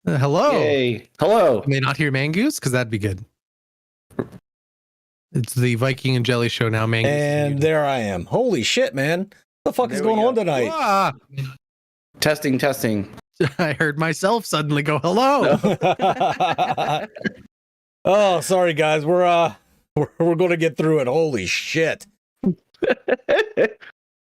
Hello. Yay. Hello. You may not hear Mangoose because that'd be good. It's the Viking and Jelly show now, Mangoose. And there I am. Holy shit, man. What the fuck is going on tonight? Ah, Testing. I heard myself suddenly go, hello. Oh, sorry guys. We're going to get through it. Holy shit.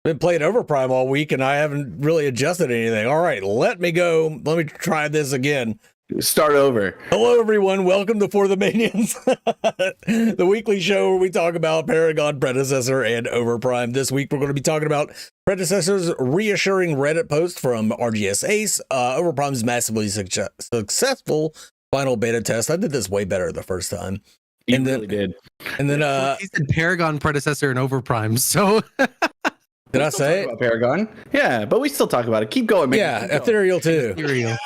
Been playing Overprime all week and I haven't really adjusted anything. All right, let me go. Let me try this again. Start over. Hello, everyone. Welcome to For the Minions, the weekly show where we talk about Paragon, Predecessor, and Overprime. This week, we're going to be talking about Predecessor's reassuring Reddit post from RGS Ace, Overprime's massively successful final beta test. I did this way better the first time. You really did. And then, he said Paragon, Predecessor, and Overprime. So did I say about Paragon? Yeah, but we still talk about it. Keep going, man. Yeah, Ethereal too. Ethereal.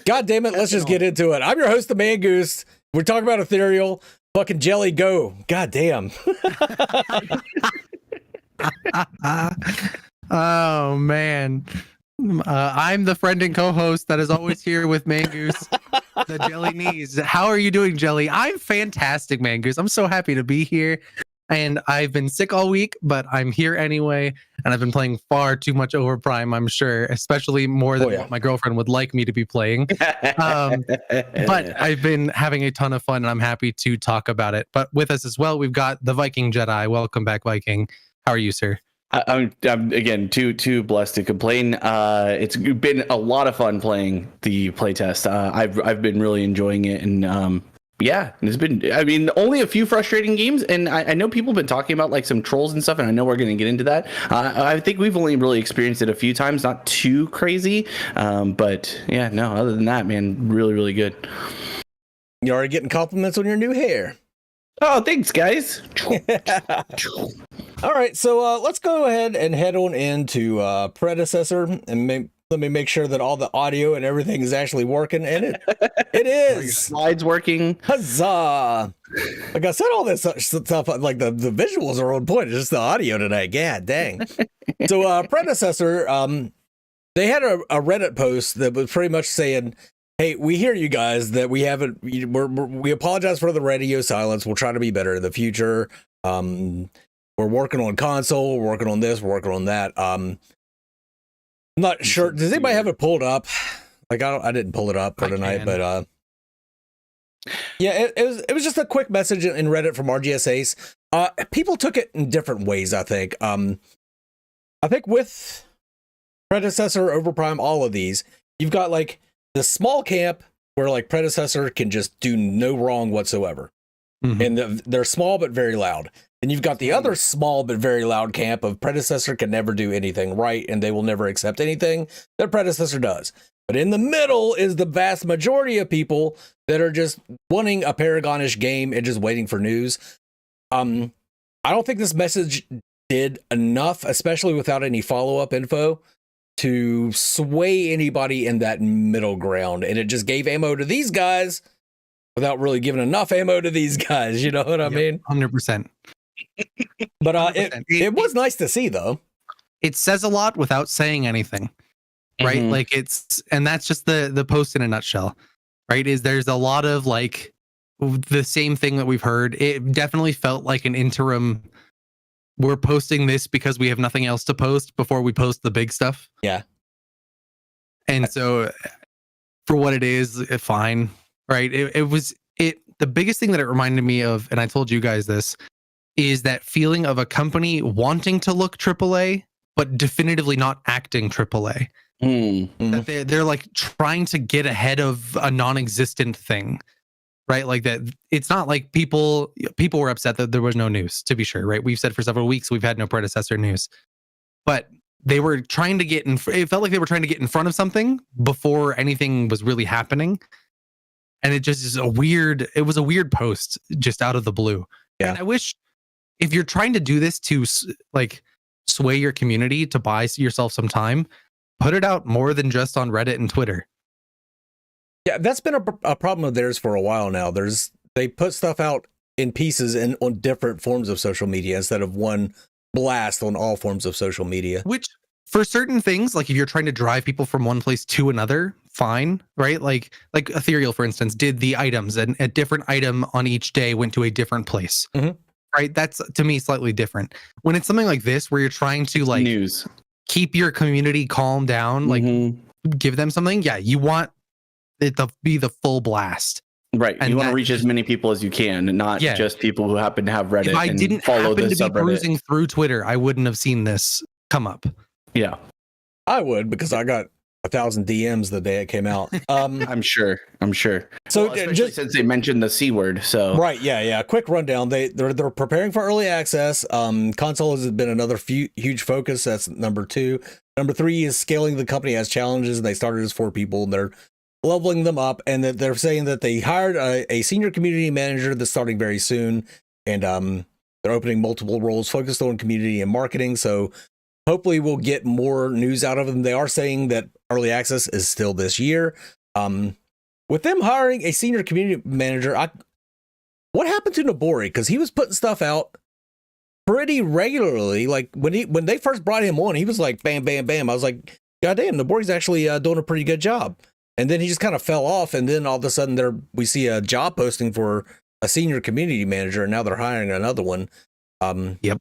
God damn it, let's just get into it. I'm your host, the Mangoose. We're talking about Ethereal. Fucking Jelly, go. God damn. Oh, man. I'm the friend and co-host that is always here with Mangoose, the Jelly Knees. How are you doing, Jelly? I'm fantastic, Mangoose. I'm so happy to be here. And I've been sick all week, but I'm here anyway. And I've been playing far too much Overprime, I'm sure, especially more than what my girlfriend would like me to be playing. But I've been having a ton of fun and I'm happy to talk about it. But with us as well, we've got the VikingJedi. Welcome back, Viking. How are you, sir? I'm again too blessed to complain. It's been a lot of fun playing the playtest. I've been really enjoying it, and yeah, it's been, I mean, only a few frustrating games, and I know people have been talking about like some trolls and stuff, and I know we're going to get into that. I think we've only really experienced it a few times, not too crazy, but yeah, no, other than that, man, really good. You're already getting compliments on your new hair. Oh, thanks, guys. All right, so let's go ahead and head on into Predecessor and let me make sure that all the audio and everything is actually working. And it is. Slides working. Huzzah! Like I said, all this stuff, like the visuals are on point. It's just the audio tonight. God dang. So Predecessor, they had a Reddit post that was pretty much saying, hey, we hear you guys that we haven't, we apologize for the radio silence. We'll try to be better in the future. We're working on console, we're working on this, we're working on that. I'm not sure. Does anybody have it pulled up? Like I didn't pull it up for tonight, but yeah, it was just a quick message in Reddit from RGS Ace. People took it in different ways, I think. I think with Predecessor, Overprime, all of these, you've got like the small camp where like Predecessor can just do no wrong whatsoever. Mm-hmm. And they're small but very loud. And you've got the other small but very loud camp of Predecessor can never do anything right, and they will never accept anything that Predecessor does. But in the middle is the vast majority of people that are just wanting a Paragonish game and just waiting for news. I don't think this message did enough, especially without any follow-up info, to sway anybody in that middle ground. And it just gave ammo to these guys without really giving enough ammo to these guys. You know what I mean? 100%. But it was nice to see, though. It says a lot without saying anything, right? Mm-hmm. Like and that's just the post in a nutshell, right? There's a lot of like the same thing that we've heard. It definitely felt like an interim. We're posting this because we have nothing else to post before we post the big stuff. Yeah. And so for what it is, fine, right? The biggest thing that it reminded me of, and I told you guys this, is that feeling of a company wanting to look AAA, but definitively not acting AAA. Mm-hmm. That they're like trying to get ahead of a non-existent thing, right? Like that. It's not like people were upset that there was no news, to be sure, right? We've said for several weeks we've had no Predecessor news, but they were trying to get in. It felt like they were trying to get in front of something before anything was really happening, and it just is it was a weird post just out of the blue. Yeah, and I wish, if you're trying to do this to like sway your community to buy yourself some time, put it out more than just on Reddit and Twitter. Yeah, that's been a problem of theirs for a while now. They put stuff out in pieces and on different forms of social media instead of one blast on all forms of social media. Which for certain things, like if you're trying to drive people from one place to another, fine, right? Like Ethereal, for instance, did the items, and a different item on each day went to a different place. Right? That's, to me, slightly different. When it's something like this, where you're trying to like news, keep your community calm down, like give them something. Yeah, you want it to be the full blast. Right. And you want to that reach as many people as you can, and not just people who happen to have Reddit. If I and didn't follow happen the to be subreddit. cruising through Twitter, I wouldn't have seen this come up. Yeah. I would, because I got 1,000 DMs the day it came out. I'm sure. So well, especially since they mentioned the C word. So right, yeah. Quick rundown. They're preparing for early access. Console has been another huge focus. That's number 2. Number 3 is scaling the company as challenges. They started as 4 people, and they're leveling them up. And that they're saying that they hired a senior community manager that's starting very soon, and they're opening multiple roles focused on community and marketing. So hopefully we'll get more news out of them. They are saying that early access is still this year. With them hiring a senior community manager, what happened to Nobori? Because he was putting stuff out pretty regularly. Like when they first brought him on, he was like bam, bam, bam. I was like, God damn, Nobori's actually doing a pretty good job. And then he just kind of fell off. And then all of a sudden we see a job posting for a senior community manager, and now they're hiring another one. Yep.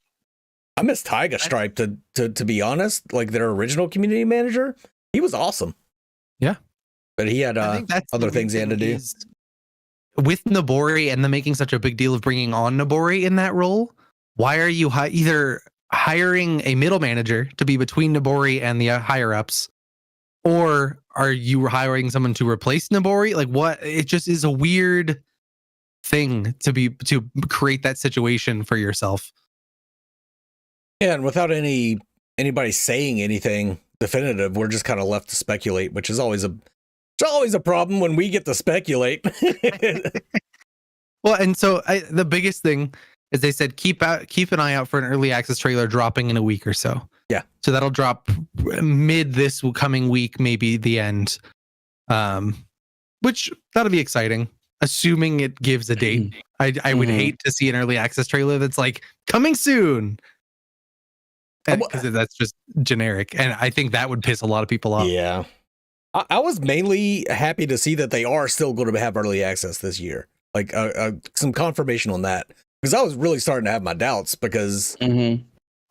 I miss Tyga Stripe to be honest. Like their original community manager, he was awesome. Yeah, but he had other things he had to do. With Nobori and them making such a big deal of bringing on Nobori in that role, why are you either hiring a middle manager to be between Nobori and the higher ups, or are you hiring someone to replace Nobori? Like, what? It just is a weird thing to create that situation for yourself. Yeah, and without anybody saying anything definitive, we're just kind of left to speculate, which is always a problem when we get to speculate. Well, and so the biggest thing is they said keep an eye out for an early access trailer dropping in a week or so. Yeah. So that'll drop mid this coming week, maybe the end. Which that'll be exciting, assuming it gives a date. I would hate to see an early access trailer that's like coming soon, because that's just generic, and I think that would piss a lot of people off. Yeah, I was mainly happy to see that they are still going to have early access this year, like some confirmation on that, because I was really starting to have my doubts. Because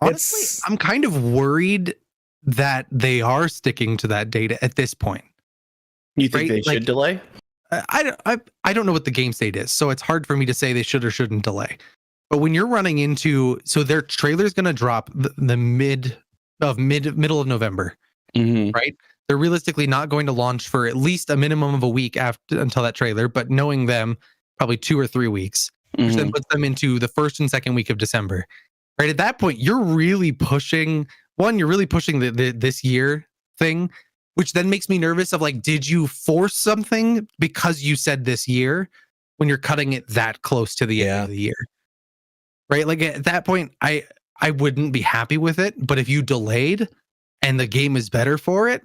honestly, I'm kind of worried that they are sticking to that data at this point. You think they should delay? I don't know what the game state is, so it's hard for me to say they should or shouldn't delay. But when you're running into, so their trailer's going to drop the middle of November, right? They're realistically not going to launch for at least a minimum of a week until that trailer, but knowing them, probably 2 or 3 weeks, which then puts them into the first and second week of December. Right at that point, you're really pushing the this year thing, which then makes me nervous of like, did you force something because you said this year when you're cutting it that close to the end of the year? Right? Like at that point, I wouldn't be happy with it. But if you delayed and the game is better for it,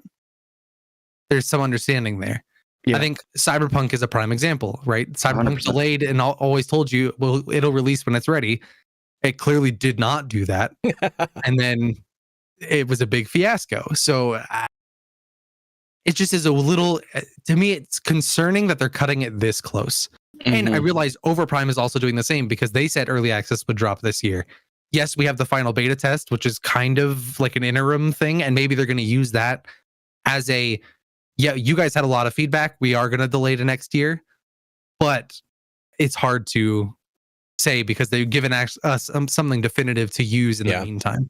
there's some understanding there. Yeah. I think Cyberpunk is a prime example, right? Cyberpunk 100%. Delayed and always told you, well, it'll release when it's ready. It clearly did not do that. And then it was a big fiasco. So it just is a little, to me, it's concerning that they're cutting it this close. And I realize Overprime is also doing the same, because they said early access would drop this year. Yes, we have the final beta test, which is kind of like an interim thing. And maybe they're going to use that as you guys had a lot of feedback. We are going to delay to next year. But it's hard to say because they've given us something definitive to use in the meantime.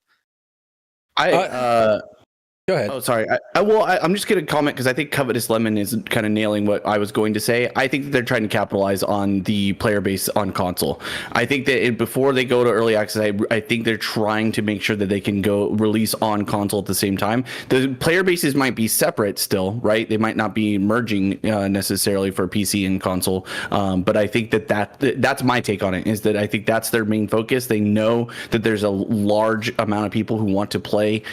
Go ahead. Oh, sorry. I'm just going to comment because I think Covetous Lemon is kind of nailing what I was going to say. I think that they're trying to capitalize on the player base on console. I think that before they go to early access, I think they're trying to make sure that they can go release on console at the same time. The player bases might be separate still, right? They might not be merging necessarily for PC and console. But I think that's my take on it, is that I think that's their main focus. They know that there's a large amount of people who want to play,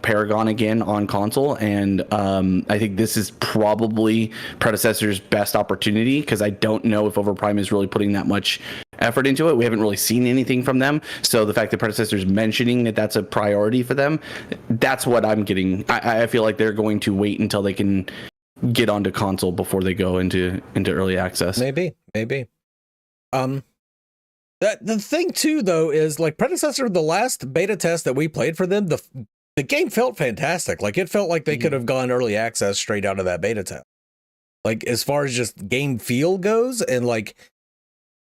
Paragon again on console, and I think this is probably Predecessor's best opportunity, because I don't know if Overprime is really putting that much effort into it. We haven't really seen anything from them. So the fact that Predecessor's mentioning that that's a priority for them, that's what I'm getting. I feel like they're going to wait until they can get onto console before they go into early access. Maybe. The thing too, though, is like Predecessor, the last beta test that we played for them, the game felt fantastic. Like it felt like they could have gone early access straight out of that beta test. Like as far as just game feel goes, and like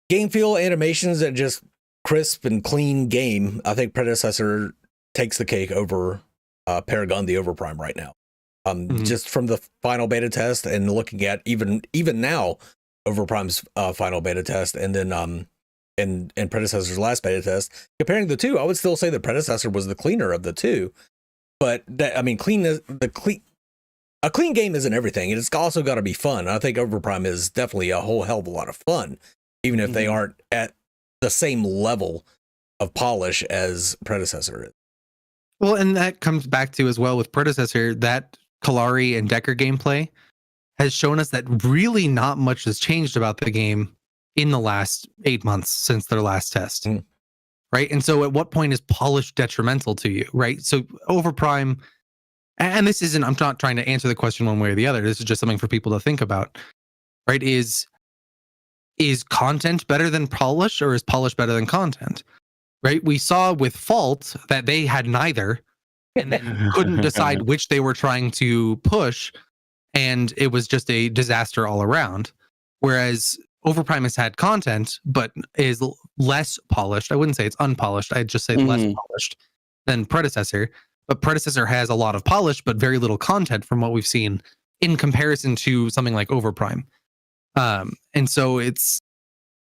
game feel, animations, and just crisp and clean game, I think Predecessor takes the cake over Paragon the Overprime right now. Just from the final beta test and looking at even now Overprime's final beta test, and then and Predecessor's last beta test, comparing the two, I would still say the Predecessor was the cleaner of the two. But that, I mean, a clean game isn't everything, and it's also got to be fun. I think Overprime is definitely a whole hell of a lot of fun, even if they aren't at the same level of polish as Predecessor is. Well, and that comes back to as well with Predecessor, that Kalari and Decker gameplay has shown us that really not much has changed about the game in the last 8 months since their last test. Right. And so at what point is polish detrimental to you? Right. So Overprime, and this isn't, I'm not trying to answer the question one way or the other. This is just something for people to think about. Right. Is content better than polish, or is polish better than content? Right. We saw with Fault that they had neither and then couldn't decide which they were trying to push. And it was just a disaster all around. Whereas Overprime has had content, but is less polished. I wouldn't say it's unpolished. I'd just say less polished than Predecessor. But Predecessor has a lot of polish, but very little content from what we've seen in comparison to something like Overprime. And so it's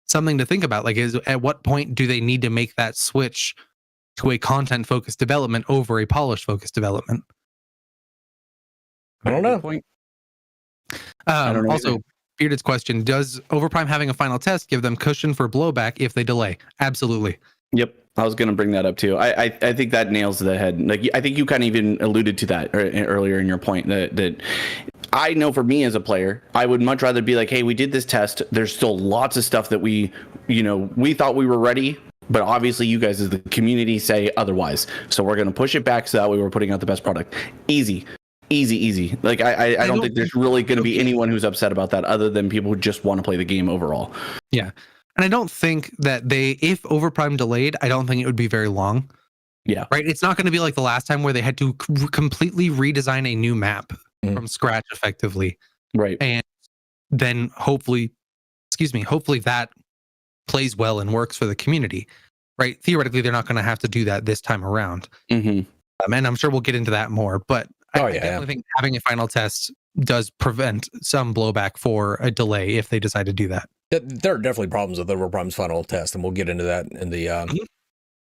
something to think about. Like, at what point do they need to make that switch to a content-focused development over a polish-focused development? I don't know. Also, Bearded's question, does Overprime having a final test give them cushion for blowback if they delay? Absolutely. Yep. I was going to bring that up too. I think that nails the head. Like, I think you kind of even alluded to that earlier in your point that I know for me as a player, I would much rather be like, hey, we did this test. There's still lots of stuff that we thought we were ready, but obviously you guys as the community say otherwise. So we're going to push it back so that way we're putting out the best product. Easy. Like, I don't think there's really going to be anyone who's upset about that other than people who just want to play the game overall. Yeah. And I don't think that if Overprime delayed, I don't think it would be very long. Yeah. Right. It's not going to be like the last time where they had to completely redesign a new map from scratch effectively. Right. And then hopefully that plays well and works for the community. Right. Theoretically, they're not going to have to do that this time around. And I'm sure we'll get into that more. But I definitely think having a final test does prevent some blowback for a delay if they decide to do that. There are definitely problems with Overprime's final test, and we'll get into that in the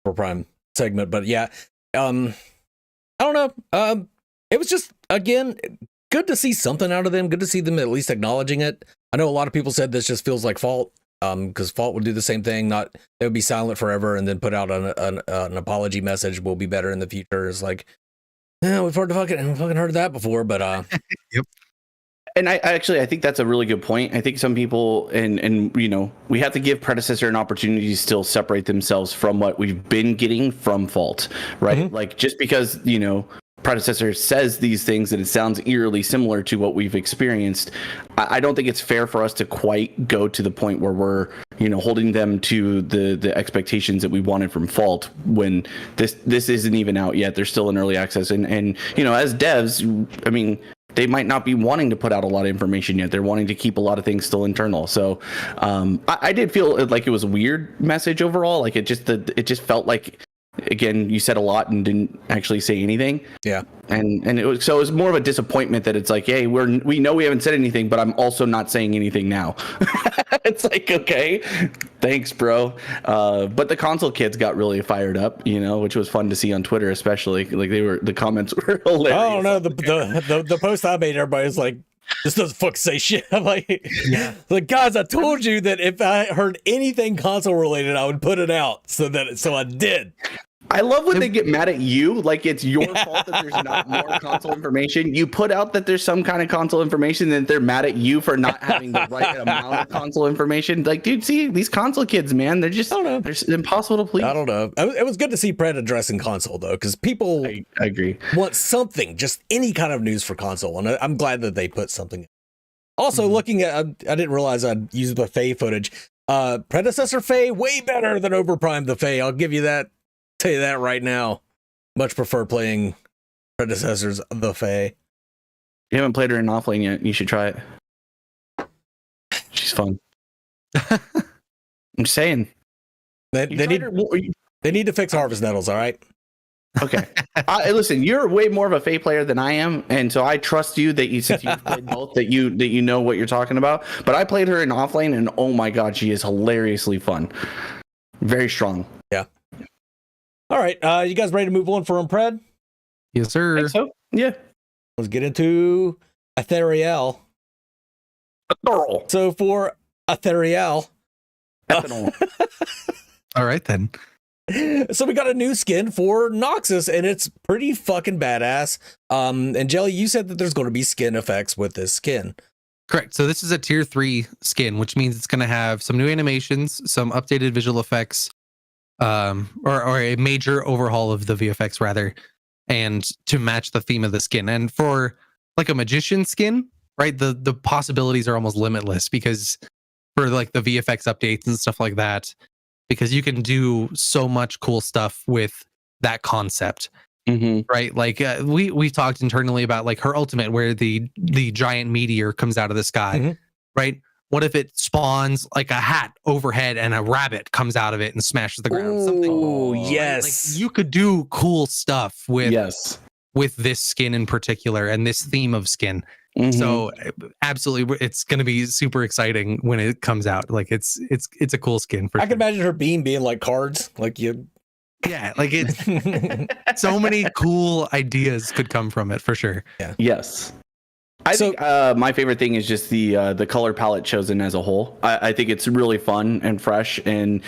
Overprime segment. But yeah, I don't know. It was just, again, good to see something out of them. Good to see them at least acknowledging it. I know a lot of people said this just feels like Fault, because Fault would do the same thing. They would be silent forever and then put out an apology message. We'll be better in the future. It's like, yeah, we've fucking heard that before, but Yep. And I think that's a really good point. I think some people, and we have to give Predecessor an opportunity to still separate themselves from what we've been getting from Fault, right? Like, just because, Predecessor says these things and it sounds eerily similar to what we've experienced, I don't think it's fair for us to quite go to the point where we're, holding them to the expectations that we wanted from Fault when this isn't even out yet. They're still in early access. And as devs, I mean, they might not be wanting to put out a lot of information yet. They're wanting to keep a lot of things still internal. So I did feel like it was a weird message overall. Like, it just felt like, again, you said a lot and didn't actually say anything. Yeah. And it was more of a disappointment that it's like, hey, we know we haven't said anything, but I'm also not saying anything now. It's like, okay, thanks, bro. But the console kids got really fired up, which was fun to see on Twitter, especially. Like, the comments were hilarious. Oh no, the post I made, everybody's like, this doesn't fuck say shit. I'm like, like, guys, I told you that if I heard anything console related, I would put it out. So I did. I love when they get mad at you, like it's your fault that there's not more console information. You put out that there's some kind of console information, and they're mad at you for not having the right amount of console information. Like, dude, see these console kids, man, they're just they're impossible to please. I don't know. It was good to see Pred addressing console though, because people I agree. want something, just any kind of news for console, and I'm glad that they put something. Also, looking at, I didn't realize I'd used the Faye footage. Predecessor Faye way better than Overprime the Faye. I'll give you that. Tell you that right now. Much prefer playing Predecessors the Fae. You haven't played her in offlane yet. You should try it. She's fun. I'm saying. They need to fix Harvest Nettles, all right? Okay. Listen, you're way more of a Fae player than I am, and so I trust you that since you've played both, that you know what you're talking about. But I played her in offlane, and oh my god, she is hilariously fun. Very strong. Yeah. All right, you guys ready to move on for Pred? Yes, sir. I think so? Yeah. Let's get into Ethereal. So for Ethereal, all right then. So we got a new skin for Noxus, and it's pretty fucking badass. And Jelly, you said that there's going to be skin effects with this skin. Correct. So this is a tier 3 skin, which means it's going to have some new animations, some updated visual effects, or a major overhaul of the VFX rather, and to match the theme of the skin. And for like a magician skin, right, the possibilities are almost limitless, because for like the VFX updates and stuff like that, because you can do so much cool stuff with that concept. Right, like we talked internally about like her ultimate, where the giant meteor comes out of the sky, right? What if it spawns like a hat overhead and a rabbit comes out of it and smashes the ground? Oh, yes. Right? Like, you could do cool stuff with this skin in particular and this theme of skin. So absolutely, it's going to be super exciting when it comes out. Like it's a cool skin for sure. I can imagine her beam being like cards, like you. Yeah, like it's so many cool ideas could come from it for sure. Yeah. Yes. I think my favorite thing is just the color palette chosen as a whole. I think it's really fun and fresh, and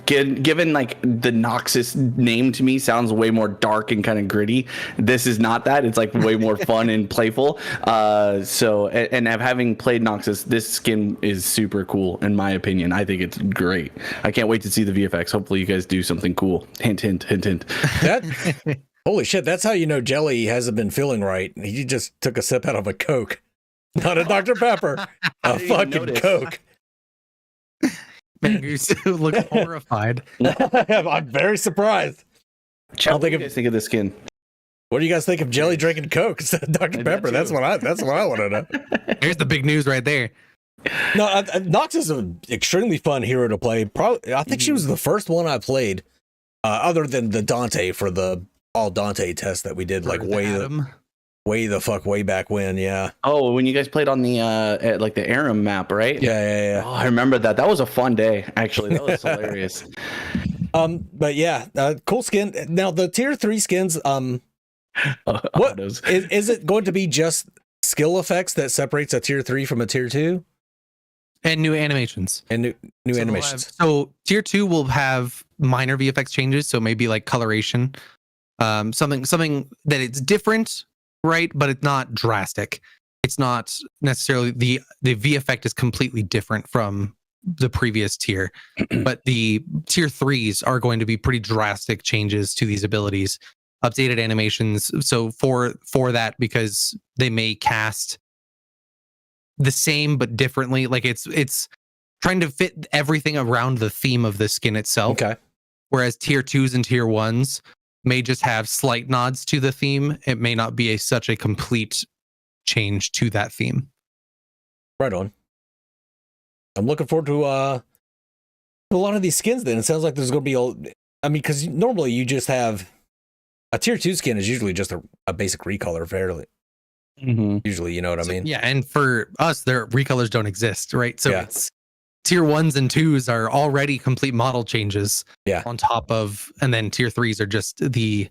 given like the Noxus name to me sounds way more dark and kind of gritty. This is not that. It's like way more fun and playful. So having played Noxus, this skin is super cool in my opinion. I think it's great. I can't wait to see the VFX. Hopefully you guys do something cool. Hint, hint, hint, hint. Holy shit, that's how you know Jelly hasn't been feeling right. He just took a sip out of a Coke. Not a Dr. Pepper. A fucking Coke. Man, you look horrified. I'm very surprisrised. What do you guys think of the skin? What do you guys think of Jelly drinking Coke instead of Dr. Pepper? That's what I want to know. Here's the big news right there. No, Nox is an extremely fun hero to play. Probably, I think she was the first one I played, other than the Dante for the all Dante test that we did like way back when. Yeah. Oh, when you guys played on the like the Aram map, right? Yeah. Oh, I remember that. That was a fun day. Actually, that was hilarious. But yeah, cool skin. Now the tier 3 skins. What is it going to be? Just skill effects that separates a tier 3 from a tier 2? And new animations. And new animations. So tier 2 will have minor VFX changes. So maybe like coloration. Something that it's different, right? But it's not drastic. It's not necessarily the V effect is completely different from the previous tier, but the tier 3s are going to be pretty drastic changes to these abilities, updated animations. So for that, because they may cast the same but differently, like it's trying to fit everything around the theme of the skin itself. Okay. Whereas tier 2s and tier 1s may just have slight nods to the theme. It may not be such a complete change to that theme. Right on. I'm looking forward to a lot of these skins then. It sounds like there's going to be because normally you just have a tier 2 skin is usually just a basic recolor fairly. Usually, you know what I mean? Yeah, and for us, their recolors don't exist, right? So it's tier 1s and 2s are already complete model changes on top of, and then tier 3s are just the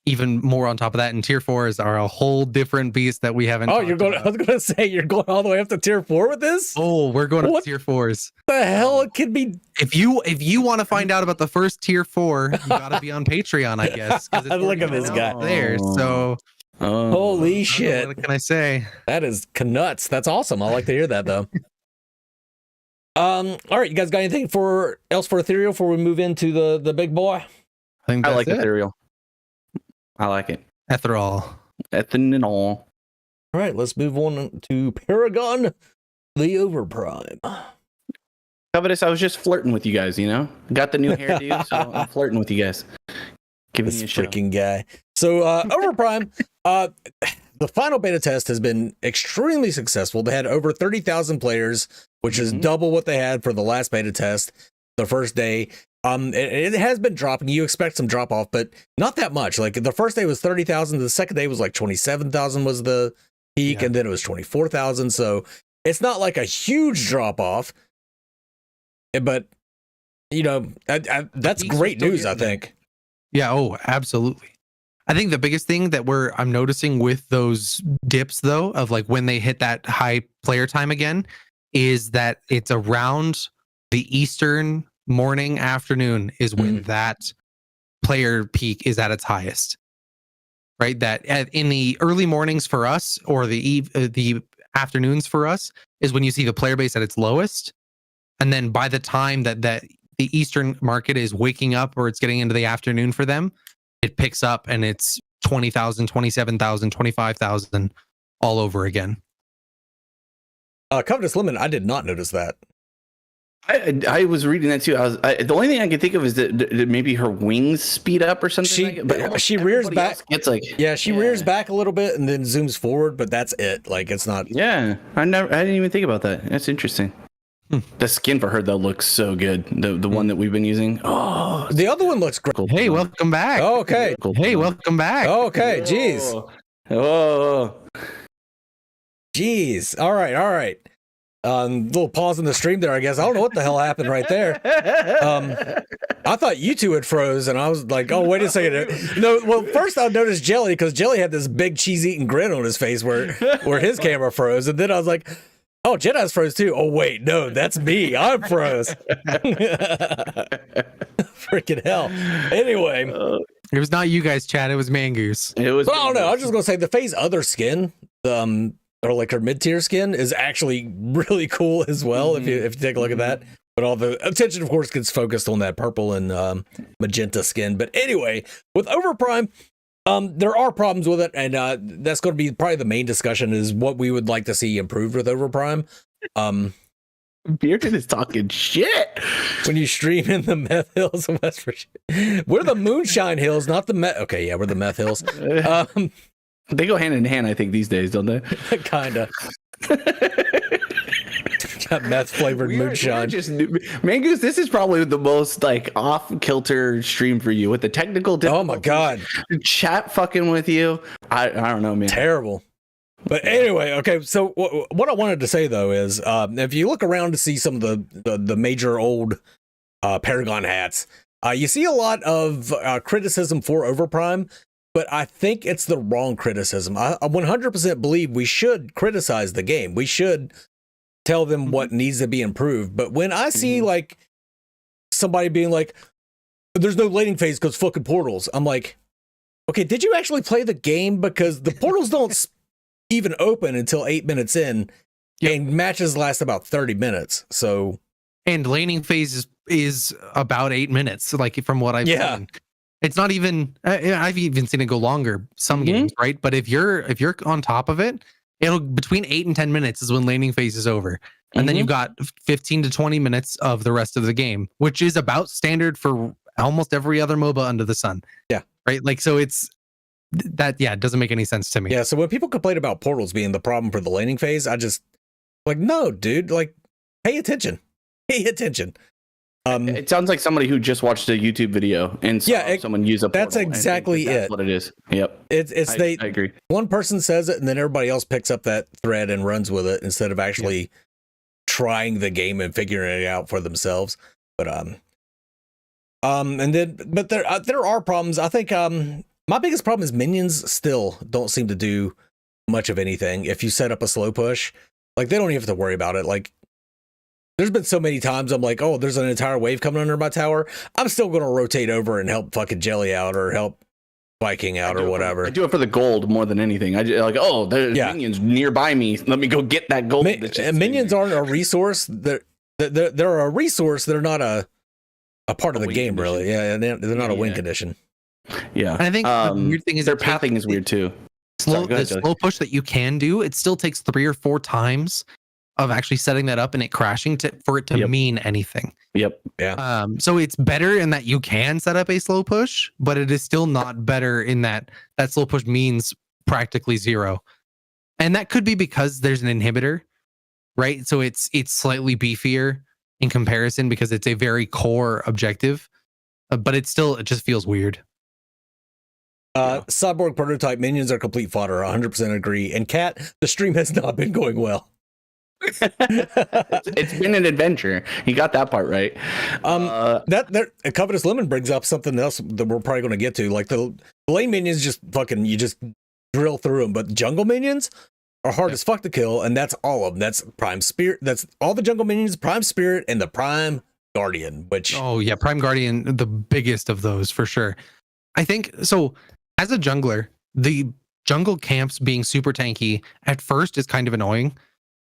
even more on top of that. And tier 4s are a whole different beast that we haven't. Oh, you're going. about. I was going to say you're going all the way up to tier 4 with this. Oh, we're going What up to tier 4s. The hell it could be. If you want to find out about the first tier 4, you gotta be on Patreon, I guess. Look at this guy there. So holy shit! What can I say? That is nuts. That's awesome. I like to hear that though. All right, you guys got anything else for Ethereal before we move into the big boy? I like Ethereal. I like it. Ethanol. Ethanol. All right, let's move on to Paragon, the Overprime. Covetous, I was just flirting with you guys, you know? Got the new hairdo, so I'm flirting with you guys. Giving This you a show. freaking guy. So Overprime, the final beta test has been extremely successful. They had over 30,000 players, which is double what they had for the last beta test, the first day. It has been dropping. You expect some drop off, but not that much. Like the first day was 30,000. The second day was like 27,000 was the peak, and then it was 24,000. So it's not like a huge drop off, but you know, that's great news, I think. Yeah. Oh, absolutely. I think the biggest thing that I'm noticing with those dips though, of like when they hit that high player time again, is that it's around the Eastern morning afternoon is when that player peak is at its highest, right? That in the early mornings for us, or the afternoons for us, is when you see the player base at its lowest. And then by the time that the Eastern market is waking up, or it's getting into the afternoon for them, it picks up and it's 20,000, 27,000, 25,000 all over again. Covetous Lemon, I did not notice that. I was reading that too. The only thing I could think of is that maybe her wings speed up or something. She rears back. It's like she rears back a little bit and then zooms forward, but that's it. Like it's not. Yeah, I didn't even think about that. That's interesting. The skin for her though looks so good. The one that we've been using. Oh, the other one looks great. Hey, welcome back. Okay. Hey, welcome back. Okay. Jeez. Oh. Jeez. All right. Little pause in the stream there, I guess. I don't know what the hell happened right there. I thought you two had froze, and I was like, oh, wait a second. No, well, first I noticed Jelly, because Jelly had this big cheese-eating grin on his face where his camera froze, and then I was like, oh, Jedi's froze too. Oh, wait, no, that's me. I'm froze. Freaking hell. Anyway. It was not you guys, Chad. It was Mangoose. It was. But I don't know. I was just going to say the Faye's other skin, or like her mid-tier skin, is actually really cool as well, if you take a look at that. But all the attention, of course, gets focused on that purple and magenta skin. But anyway, with Overprime, there are problems with it, and that's going to be probably the main discussion, is what we would like to see improved with Overprime. Bearded is talking shit. When you stream in the Meth Hills of West Virginia. We're the Moonshine Hills, not the Meth. Okay, yeah, we're the Meth Hills. They go hand in hand, I think, these days, don't they? Kinda. Got meth flavored moonshine. Mangoose, this is probably the most like off kilter stream for you with the technical. Oh my god! Chat fucking with you. I don't know, man. Terrible. But anyway, okay. So what I wanted to say though is, if you look around to see some of the major old Paragon hats, you see a lot of criticism for Overprime. But I think it's the wrong criticism. I 100% believe we should criticize the game. We should tell them what needs to be improved. But when I see like somebody being like, there's no laning phase because fucking portals, I'm like, okay, did you actually play the game? Because the portals don't even open until 8 minutes in, and matches last about 30 minutes. So, and laning phase is about 8 minutes, like from what I've seen. It's not even. I've even seen it go longer. Some games, right? But if you're on top of it, it'll between 8 and 10 minutes is when laning phase is over, and then you've got 15 to 20 minutes of the rest of the game, which is about standard for almost every other MOBA under the sun. Yeah, right. Like so, it's that. Yeah, it doesn't make any sense to me. Yeah. So when people complain about portals being the problem for the laning phase, I just like, no, dude. Like, pay attention. Pay attention. It sounds like somebody who just watched a YouTube video and saw someone use a portal. That's exactly that's what it is. Yep. I agree. One person says it and then everybody else picks up that thread and runs with it instead of actually trying the game and figuring it out for themselves. But and then there are problems. I think My biggest problem is minions still don't seem to do much of anything. If you set up a slow push, like they don't even have to worry about it. Like there's been so many times I'm like, oh, there's an entire wave coming under my tower. I'm still going to rotate over and help fucking Jelly out or help Viking out or whatever. I do it for the gold more than anything. I just, like, oh, there's minions nearby me. Let me go get that gold. Minions aren't a resource. They're a resource. They're not a part of the game, condition. Really. Yeah, they're not a win condition. Yeah, and I think the weird thing is their pathing is weird too. The slow push that you can do, it still takes 3 or 4 times of actually setting that up and it crashing for it to mean anything. Yep. Yeah. So it's better in that you can set up a slow push, but it is still not better in that slow push means practically 0. And that could be because there's an inhibitor, right? So it's slightly beefier in comparison because it's a very core objective, but it just feels weird. Cyborg Prototype, minions are complete fodder. 100% agree. And Cat, the stream has not been going well. It's been an adventure. You got that part right. Covetous Lemon brings up something else that we're probably going to get to. Like the lane minions, you just drill through them, but jungle minions are hard as fuck to kill, and that's all of them. That's Prime Spirit. That's all the jungle minions, Prime Spirit, and the Prime Guardian. Which Prime Guardian, the biggest of those for sure. I think so. As a jungler, the jungle camps being super tanky at first is kind of annoying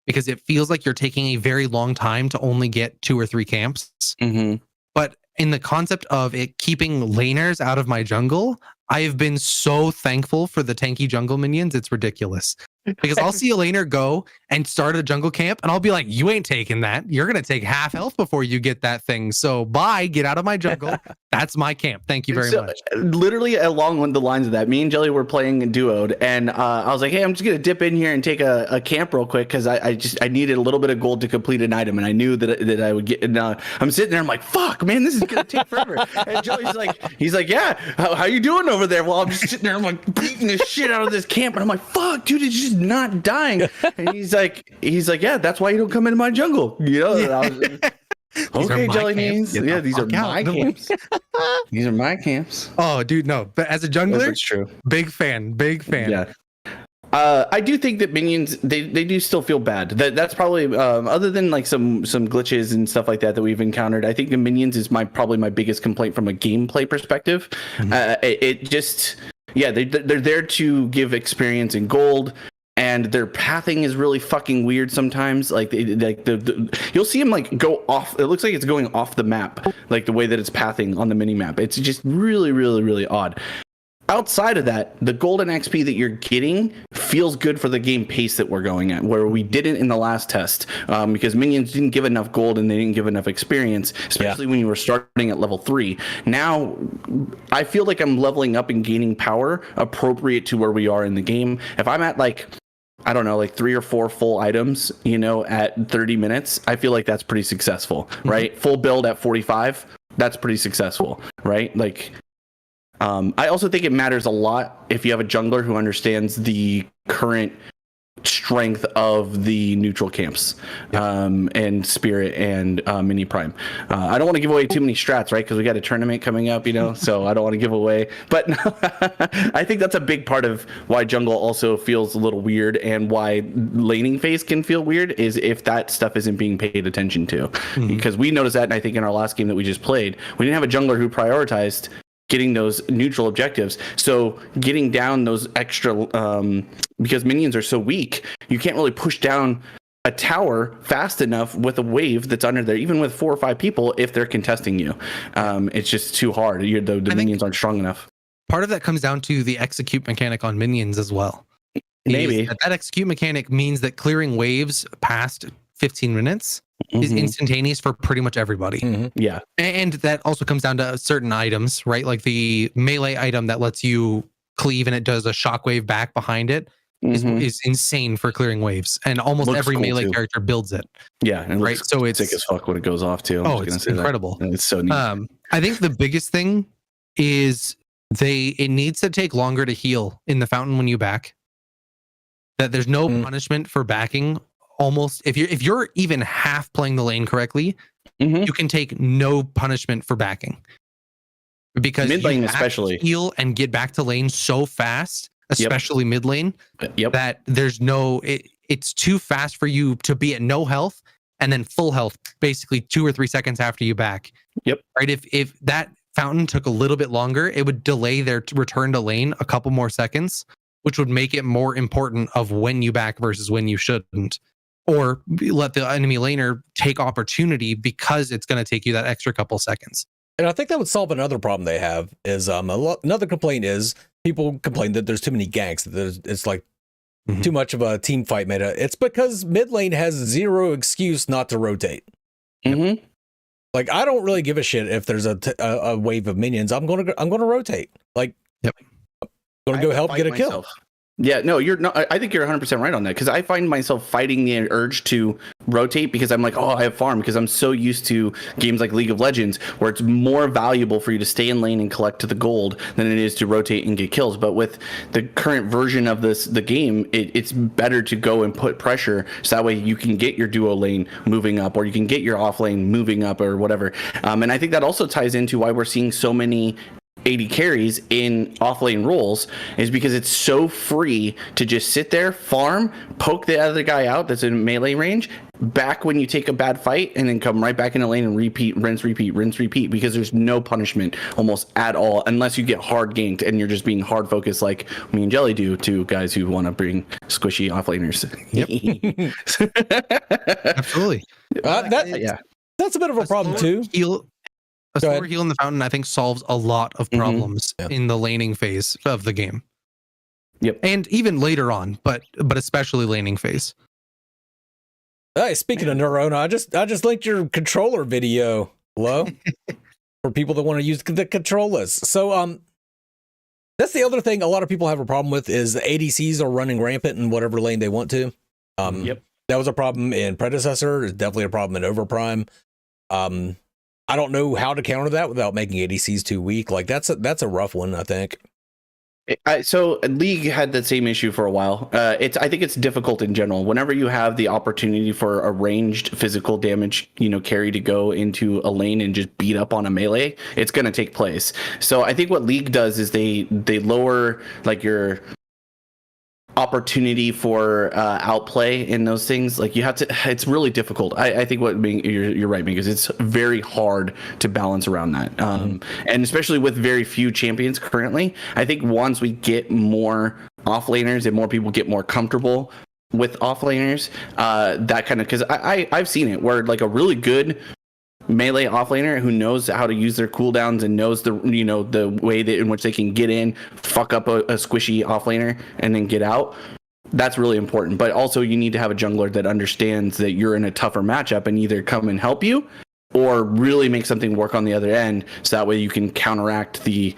because it feels like you're taking a very long time to only get 2 or 3 camps. Mm-hmm. But in the concept of it keeping laners out of my jungle, I have been so thankful for the tanky jungle minions. It's ridiculous. Because I'll see a laner go and start a jungle camp and I'll be like, you ain't taking that. You're going to take half health before you get that thing. So bye, get out of my jungle. That's my camp. Thank you very much. Literally along the lines of that, me and Jelly were playing in duoed and I was like, hey, I'm just going to dip in here and take a camp real quick because I needed a little bit of gold to complete an item and I knew that I would get. And I'm sitting there, I'm like, fuck, man, this is going to take forever. And Jelly's like, yeah, how you doing over there? Well, I'm just sitting there, I'm like beating the shit out of this camp and I'm like, fuck, dude, it's just not dying. And he's like, yeah, that's why you don't come into my jungle. You know, I was, okay, Jelly Knees. Yeah, these are my camps. These are my camps. Oh, dude, no. But as a jungler, that's true. Big fan. Yeah. I do think that minions they do still feel bad. That's probably other than like some glitches and stuff like that we've encountered. I think the minions is probably my biggest complaint from a gameplay perspective. Mm-hmm. They're there to give experience and gold. And their pathing is really fucking weird sometimes. Like you'll see them like go off. It looks like it's going off the map, like the way that it's pathing on the mini map. It's just really, really, really odd. Outside of that, the golden XP that you're getting feels good for the game pace that we're going at, where we didn't in the last test because minions didn't give enough gold and they didn't give enough experience, especially when you were starting at level 3. Now, I feel like I'm leveling up and gaining power appropriate to where we are in the game. If I'm at like 3 or 4 full items, at 30 minutes, I feel like that's pretty successful, right? Full build at 45, that's pretty successful, right? Like, I also think it matters a lot if you have a jungler who understands the current strength of the neutral camps, and Spirit and Mini Prime. I don't want to give away too many strats, right? Because we got a tournament coming up, so I don't want to give away. But I think that's a big part of why jungle also feels a little weird and why laning phase can feel weird is if that stuff isn't being paid attention to. Mm-hmm. Because we noticed that, and I think in our last game that we just played, we didn't have a jungler who prioritized getting those neutral objectives. So getting down those extra, because minions are so weak, you can't really push down a tower fast enough with a wave that's under there, even with 4 or 5 people, if they're contesting you. It's just too hard. The minions aren't strong enough. Part of that comes down to the execute mechanic on minions as well. Maybe. That execute mechanic means that clearing waves past 15 minutes is instantaneous for pretty much everybody. Mm-hmm. Yeah. And that also comes down to certain items, right? Like the melee item that lets you cleave and it does a shockwave back behind it is insane for clearing waves. And almost every melee character builds it. Yeah. And right. So it's sick as fuck when it goes off too. It's incredible. It's so neat. I think the biggest thing is it needs to take longer to heal in the fountain when you back. That there's no punishment for backing. Almost if you're even half playing the lane correctly, you can take no punishment for backing. because Mid lane you have to especially. heal and get back to lane so fast, especially mid lane, that there's it's too fast for you to be at no health and then full health basically 2 or 3 seconds after you back. Right. If that fountain took a little bit longer, it would delay their return to lane a couple more seconds, which would make it more important of when you back versus when you shouldn't, or let the enemy laner take opportunity because it's going to take you that extra couple seconds. And I think that would solve another problem they have is another complaint is people complain that there's too many ganks, that it's like too much of a team fight meta. It's because mid lane has zero excuse not to rotate. Like, I don't really give a shit if there's a wave of minions. I'm gonna rotate. Like, I'm gonna go help get a kill. Yeah, no, you're not. I think you're 100% right on that, because I find myself fighting the urge to rotate because I'm like, oh, I have farm, because I'm so used to games like League of Legends where it's more valuable for you to stay in lane and collect to the gold than it is to rotate and get kills. But with the current version of the game, it's better to go and put pressure so that way you can get your duo lane moving up, or you can get your off lane moving up, or whatever. And I think that also ties into why we're seeing so many AD carries in offlane roles, is because it's so free to just sit there, farm, poke the other guy out that's in melee range, back when you take a bad fight, and then come right back in the lane and repeat, rinse, repeat, because there's no punishment almost at all, unless you get hard ganked and you're just being hard focused like me and Jelly do to guys who want to bring squishy offlaners. Absolutely. That's a bit of a problem too. A slower heal in the fountain, I think, solves a lot of problems in the laning phase of the game. And even later on, but especially laning phase. Hey, speaking of Neurona, I just linked your controller video, Lo, for people that want to use the controllers. So that's the other thing a lot of people have a problem with, is the ADCs are running rampant in whatever lane they want to. That was a problem in Predecessor. It's definitely a problem in Overprime. I don't know how to counter that without making ADCs too weak. Like, that's a rough one, I think. So League had that same issue for a while. I think it's difficult in general. Whenever you have the opportunity for a ranged physical damage, carry to go into a lane and just beat up on a melee, it's going to take place. So I think what League does is they lower like your opportunity for outplay in those things. Like, you have to, it's really difficult. I think you're right, because it's very hard to balance around that. And especially with very few champions currently, I think once we get more offlaners and more people get more comfortable with offlaners, that kind of, because I've seen it where like a really good melee offlaner who knows how to use their cooldowns and knows the way that in which they can get in, fuck up a squishy offlaner and then get out. That's really important. But also you need to have a jungler that understands that you're in a tougher matchup and either come and help you or really make something work on the other end, so that way you can counteract the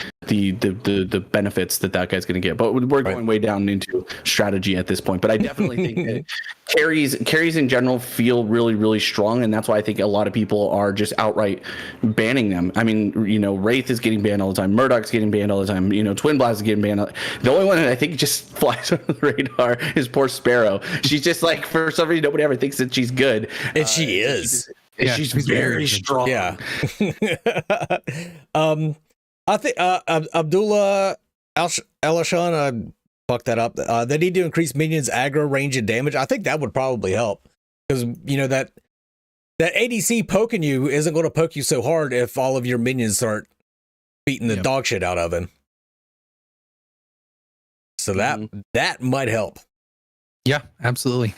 benefits that guy's going to get. But we're going way down into strategy at this point. But I definitely think that carries in general feel really, really strong, and that's why I think a lot of people are just outright banning them. I mean, Wraith is getting banned all the time, Murdoch's getting banned all the time, Twin Blast is getting banned. The only one that I think just flies under the radar is poor Sparrow. She's just like, for some reason, nobody ever thinks that she's good, and she is. She's very strong. Yeah. I think Abdullah Elishan, I fucked that up. They need to increase minions aggro, range, and damage. I think that would probably help, because that ADC poking you isn't going to poke you so hard if all of your minions start beating the dog shit out of him. So that might help. Yeah, absolutely.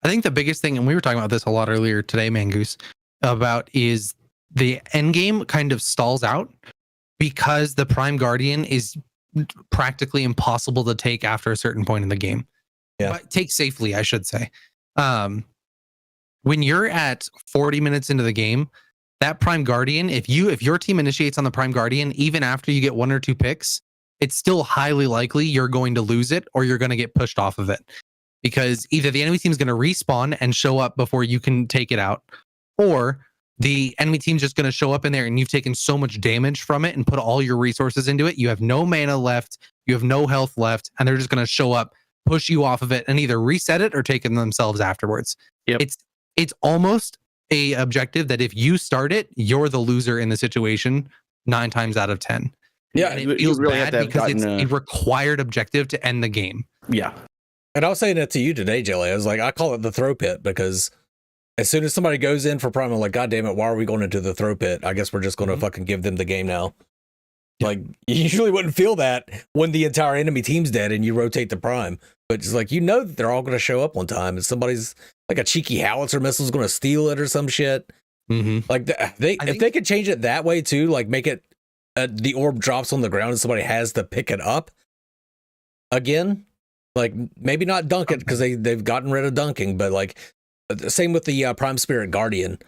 I think the biggest thing, and we were talking about this a lot earlier today, Mangoose, about is the end game kind of stalls out because the Prime Guardian is practically impossible to take after a certain point in the game. But take safely, I should say. When you're at 40 minutes into the game, that Prime Guardian, if your team initiates on the Prime Guardian, even after you get 1 or 2 picks, it's still highly likely you're going to lose it or you're going to get pushed off of it. Because either the enemy team is going to respawn and show up before you can take it out, or the enemy team's just going to show up in there and you've taken so much damage from it and put all your resources into it. You have no mana left, you have no health left, and they're just going to show up, push you off of it, and either reset it or take it themselves afterwards. It's almost a objective that if you start it, you're the loser in the situation 9 times out of 10. Yeah, and you it feels really bad have to have because it's gotten a required objective to end the game. Yeah. And I was saying that to you today, Jelly. I was like, I call it the throw pit because as soon as somebody goes in for Prime, I'm like, God damn it, why are we going into the throw pit? I guess we're just going to fucking give them the game now. Like, you usually wouldn't feel that when the entire enemy team's dead and you rotate the Prime. But it's like, you know that they're all going to show up one time and somebody's like a cheeky howitzer missile is going to steal it or some shit. Like, if they could change it that way too, like make it the orb drops on the ground and somebody has to pick it up again. Like, maybe not dunk it because they've gotten rid of dunking, but like, same with the Prime Spirit Guardian.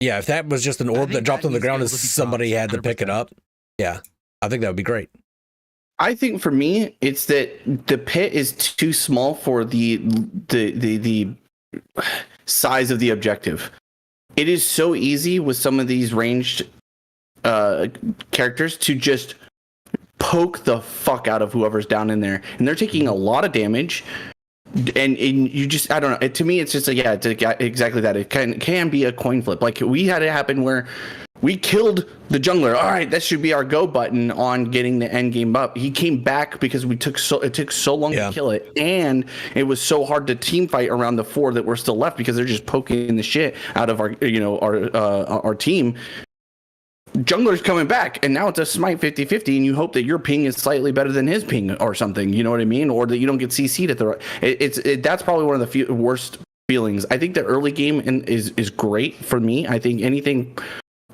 Yeah, if that was just an orb that dropped on the ground and somebody had to pick it up, yeah, I think that would be great. I think for me, it's that the pit is too small for the size of the objective. It is so easy with some of these ranged characters to just poke the fuck out of whoever's down in there, and they're taking a lot of damage. And you just, I don't know. To me, it's just like, yeah, it's exactly that. It can be a coin flip. Like, we had it happen where we killed the jungler. All right, that should be our go button on getting the end game up. He came back because it took so long to kill it, and it was so hard to team fight around the 4 that were still left because they're just poking the shit out of our team. Jungler's coming back, and now it's a smite 50-50, and you hope that your ping is slightly better than his ping or something, you know what I mean? Or that you don't get CC'd at the right. That's probably one of the worst feelings. I think the early game is great for me. I think anything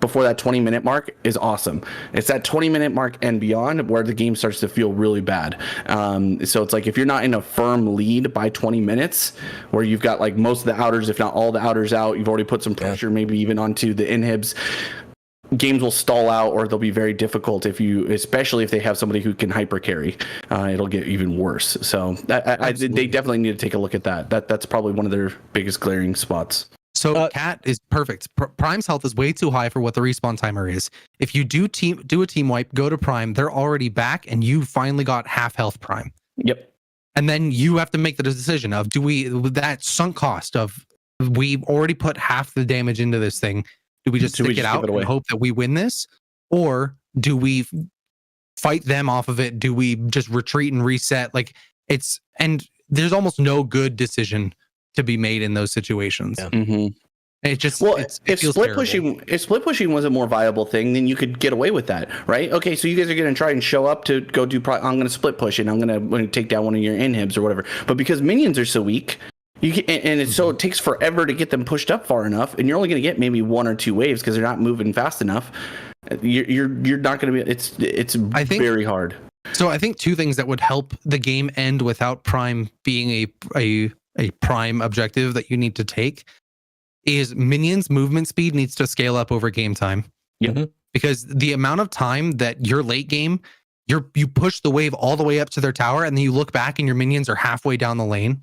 before that 20-minute mark is awesome. It's that 20-minute mark and beyond where the game starts to feel really bad. So it's like, if you're not in a firm lead by 20 minutes, where you've got like most of the outers, if not all the outers out, you've already put some pressure maybe even onto the inhibs, games will stall out, or they'll be very difficult especially if they have somebody who can hyper carry. It'll get even worse. So they definitely need to take a look at that. That's probably one of their biggest glaring spots. So Cat is perfect. Prime's health is way too high for what the respawn timer is. If you do a team wipe, go to Prime, they're already back, and you finally got half health Prime. Yep. And then you have to make the decision of, that sunk cost of, we already put half the damage into this thing. Do we just stick it out and hope that we win this? Or do we fight them off of it? Do we just retreat and reset? And there's almost no good decision to be made in those situations. Yeah. Mm-hmm. It just, if split pushing was a more viable thing, then you could get away with that, right? Okay, so you guys are going to try and show up to go do. I'm going to split push and I'm going to take down one of your inhibs or whatever. But because minions are so weak, so it takes forever to get them pushed up far enough, and you're only going to get maybe 1 or 2 waves because they're not moving fast enough. You're not going to be. It's very hard. So I think 2 things that would help the game end without Prime being a prime objective that you need to take is minions movement speed needs to scale up over game time. Yeah. Because the amount of time that your late game, you push the wave all the way up to their tower, and then you look back and your minions are halfway down the lane.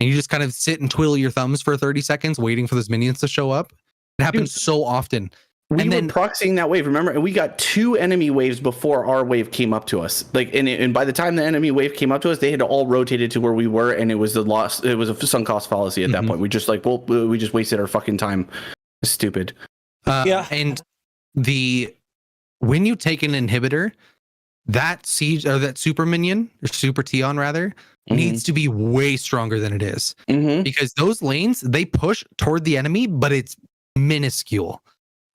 And you just kind of sit and twiddle your thumbs for 30 seconds waiting for those minions to show up. It happens so often. We were proxying that wave, remember? And we got 2 enemy waves before our wave came up to us. And by the time the enemy wave came up to us, they had all rotated to where we were, and it was a sunk cost fallacy at that point. We just we just wasted our fucking time. It's stupid. And when you take an inhibitor, that siege or that super minion or super Tion rather needs to be way stronger than it is, because those lanes, they push toward the enemy, but it's minuscule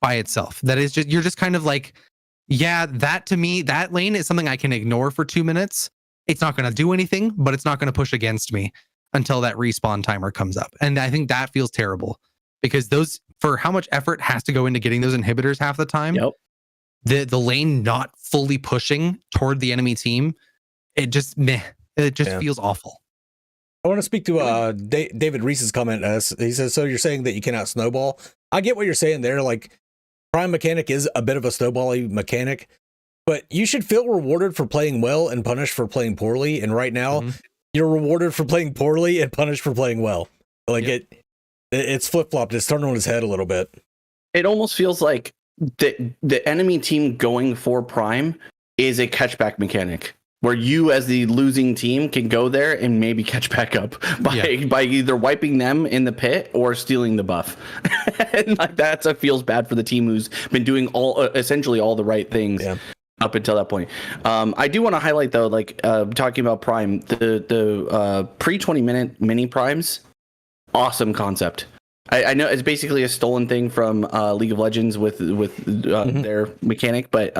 by itself. That is just, you're just kind of like, yeah, that to me, that lane is something I can ignore for 2 minutes. It's not going to do anything, but it's not going to push against me until that respawn timer comes up. And I think that feels terrible because for how much effort has to go into getting those inhibitors half the time. Yep. The lane not fully pushing toward the enemy team, it just feels awful. I want to speak to David Reese's comment. He says, so you're saying that you cannot snowball? I get what you're saying there. Like, Prime mechanic is a bit of a snowball-y mechanic, but you should feel rewarded for playing well and punished for playing poorly. And right now, you're rewarded for playing poorly and punished for playing well. Like, it's flip-flopped. It's turned on its head a little bit. It almost feels like the enemy team going for Prime is a catchback mechanic. where you as the losing team can go there and maybe catch back up by either wiping them in the pit or stealing the buff. And like that feels bad for the team who's been doing essentially all the right things up until that point. I do want to highlight though, like talking about Prime, the pre 20-minute mini primes, awesome concept. I know it's basically a stolen thing from League of Legends with their mechanic, but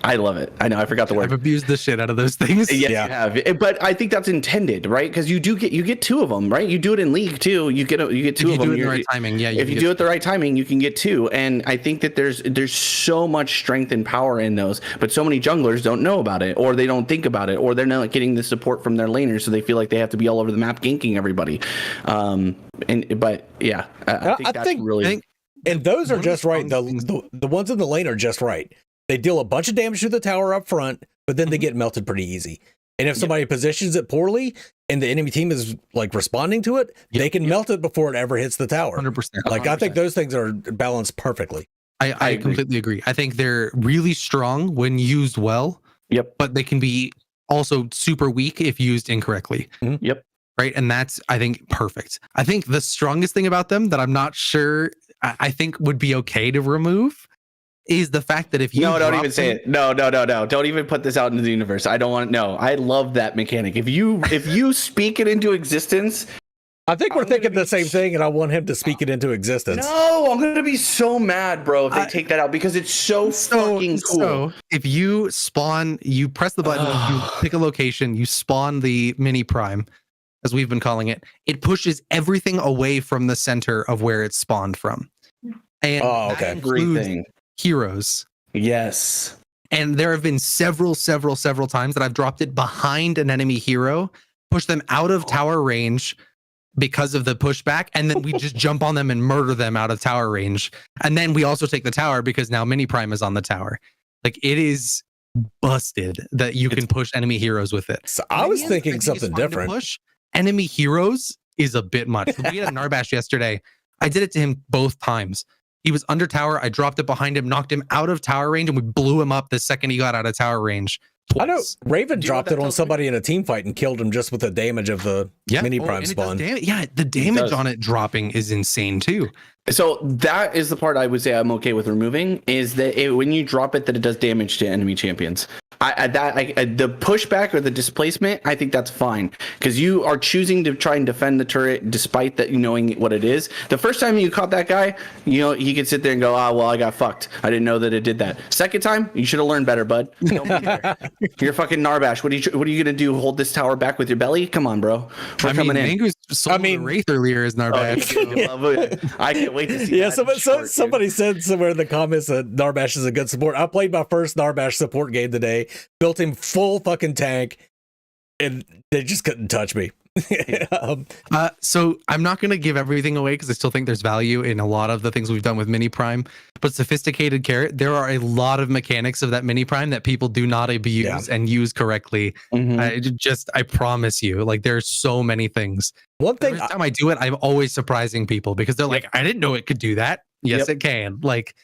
I love it. I know I forgot the word. I've abused the shit out of those things. Yes, you have. But I think that's intended, right? Because you get two of them, right? You do it in League too. You get two of them. If you do it in the right timing, if you do it the right timing, you can get two. And I think that there's so much strength and power in those, but so many junglers don't know about it, or they don't think about it, or they're not getting the support from their laners, so they feel like they have to be all over the map ganking everybody. I think that's really. And those are just right. The ones in the lane are just right. They deal a bunch of damage to the tower up front, but then they get melted pretty easy. And if somebody positions it poorly and the enemy team is like responding to it, they can melt it before it ever hits the tower. 100%. Like 100%. I think those things are balanced perfectly. I completely agree. I think they're really strong when used well. Yep. But they can be also super weak if used incorrectly. Mm-hmm. Yep. Right. And that's, I think, perfect. I think the strongest thing about them that I'm not sure I think would be okay to remove is the fact that if you don't even say it. No. Don't even put this out into the universe. I don't want. No, I love that mechanic. If you speak it into existence, I think we're thinking the same thing, and I want him to speak it into existence. No, I'm gonna be so mad, bro, if they take that out because it's so fucking cool. So if you spawn, you press the button, you pick a location, you spawn the mini prime, as we've been calling it. It pushes everything away from the center of where it's spawned from, and everything. Heroes. Yes. And there have been several times that I've dropped it behind an enemy hero, push them out of tower range because of the pushback, and then we just jump on them and murder them out of tower range. And then we also take the tower because now Mini Prime is on the tower. Like, it is busted that you can push enemy heroes with it. So I was thinking something different. Push enemy heroes is a bit much. We had a Narbash yesterday. I did it to him both times. He was under tower. I dropped it behind him, knocked him out of tower range, and we blew him up the second he got out of tower range. Twice. I know Raven dropped it on somebody in a team fight and killed him just with the damage of the mini prime spawn. The damage on it dropping is insane too. So that is the part I would say I'm okay with removing, is that when you drop it, that it does damage to enemy champions. The pushback or the displacement, I think that's fine, because you are choosing to try and defend the turret despite that knowing what it is. The first time you caught that guy, he could sit there and go, I got fucked. I didn't know that it did that. Second time, you should have learned better, bud. Don't be there. You're fucking Narbash. What are you gonna do? Hold this tower back with your belly? Come on, bro. We're coming in. Mango's sold Wraith earlier as Narbash. I can't wait to see. Yeah, somebody said somewhere in the comments that Narbash is a good support. I played my first Narbash support game today. Built him full fucking tank, and they just couldn't touch me. So I'm not going to give everything away because I still think there's value in a lot of the things we've done with Mini Prime. But Sophisticated Carrot, there are a lot of mechanics of that Mini Prime that people do not abuse and use correctly. I promise you, like, there's so many things. One thing, every time I do it, I'm always surprising people because they're like, I didn't know it could do that. Yes, it can. Like,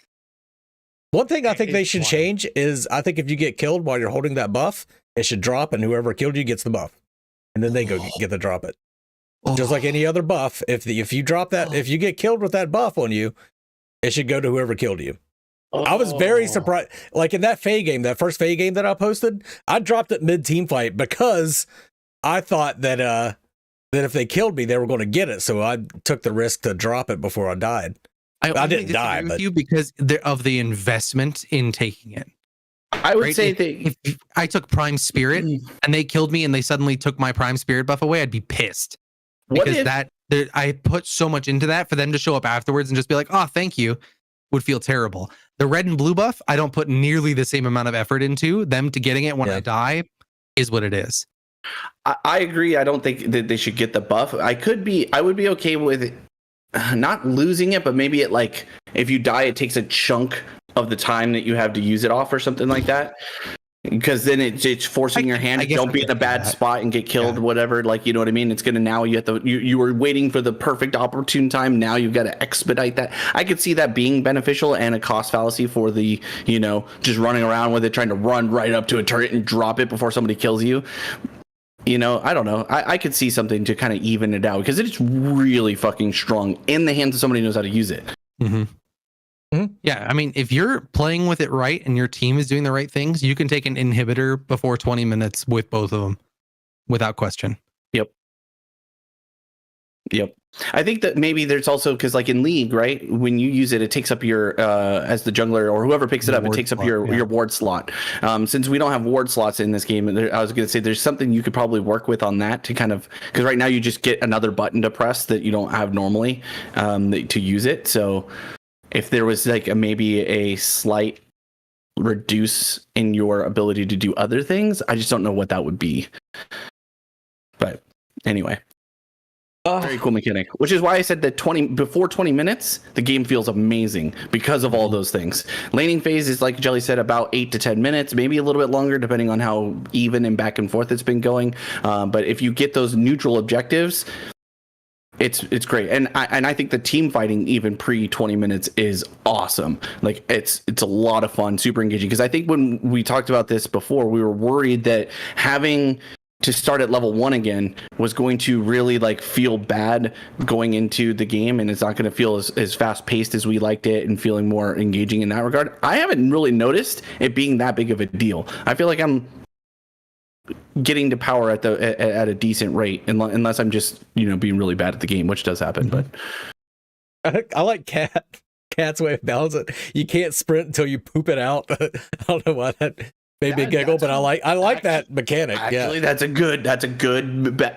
one thing I think they should change is, I think if you get killed while you're holding that buff, it should drop, and whoever killed you gets the buff, and then they go get the drop it. Just like any other buff, if you drop that, if you get killed with that buff on you, it should go to whoever killed you. I was very surprised. Like in that Faye game, that first Faye game that I posted, I dropped it mid team fight because I thought that if they killed me, they were going to get it. So I took the risk to drop it before I died. I didn't die, but you because of the investment in taking it. I would say that if I took Prime Spirit and they killed me and they suddenly took my Prime Spirit buff away, I'd be pissed. Because I put so much into that, for them to show up afterwards and just be like, "Oh, thank you," would feel terrible. The red and blue buff, I don't put nearly the same amount of effort into. Them to getting it when I die is what it is. I agree. I don't think that they should get the buff. I would be okay with not losing it, but maybe it, like, if you die, it takes a chunk of the time that you have to use it off or something like that. because then it's forcing your hand. Don't be in a bad spot and get killed, whatever. Like, you know what I mean? It's gonna, now you have to, you were waiting for the perfect opportune time. Now you've got to expedite that. I could see that being beneficial and a cost fallacy for the, you know, just running around with it, trying to run right up to a turret and drop it before somebody kills you. You know, I don't know. I could see something to kind of even it out, because it's really fucking strong in the hands of somebody who knows how to use it. Mm-hmm. Yeah, I mean, if you're playing with it right and your team is doing the right things, you can take an inhibitor before 20 minutes with both of them without question. Yep. I think that maybe there's also, because like in League, right, when you use it, it takes up your as the jungler or whoever picks it up, it takes up your ward slot. Since we don't have ward slots in this game, I was going to say there's something you could probably work with on that to kind of, because right now you just get another button to press that you don't have normally to use it. So if there was like maybe a slight reduce in your ability to do other things, I just don't know what that would be. But anyway. Very cool mechanic, which is why I said that before 20 minutes, the game feels amazing because of all those things. Laning phase is, like Jelly said, about 8 to 10 minutes, maybe a little bit longer, depending on how even and back and forth it's been going. But if you get those neutral objectives, it's great. And I think the team fighting even pre 20 minutes is awesome. Like it's a lot of fun, super engaging. Because I think when we talked about this before, we were worried that having to start at level 1 again was going to really like feel bad going into the game, and it's not going to feel as fast paced as we liked it and feeling more engaging in that regard. I haven't really noticed it being that big of a deal. I feel like I'm getting to power at a decent rate, unless I'm just, you know, being really bad at the game, which does happen. But I like Cat's way of balancing. You can't sprint until you poop it out. I don't know why that made me giggle, but I like that mechanic. Actually, that's a good.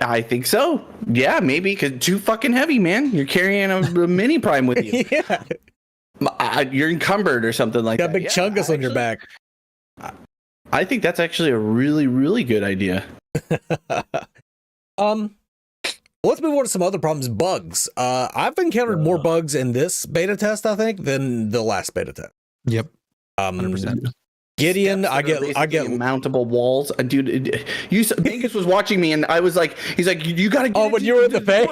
I think so. Yeah, maybe, because too fucking heavy, man. You're carrying a mini prime with you. Yeah, you're encumbered or something like that. Got big chungus on your back. I think that's actually a really, really good idea. Let's move on to some other problems. Bugs. I've encountered more bugs in this beta test, I think, than the last beta test. Yep. 100%. Gideon, I get mountable walls. Dude, Vegas was watching me, and I was like, he's like, you gotta get when you were in the Fae?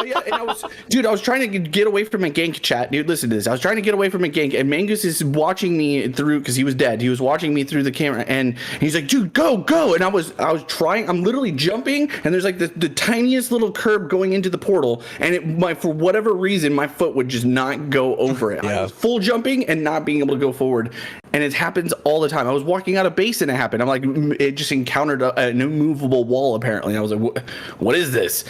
Yeah, and I was trying to get away from a gank, chat. Dude, listen to this. I was trying to get away from a gank, and Mangus is watching me through, because he was dead. He was watching me through the camera, and he's like, dude, go. And I was trying, I'm literally jumping, and there's like the tiniest little curb going into the portal, and for whatever reason, my foot would just not go over it. I was full jumping and not being able to go forward. And it happens all the time. I was walking out of base and it happened. I'm like, it just encountered an immovable wall, apparently. And I was like, what is this?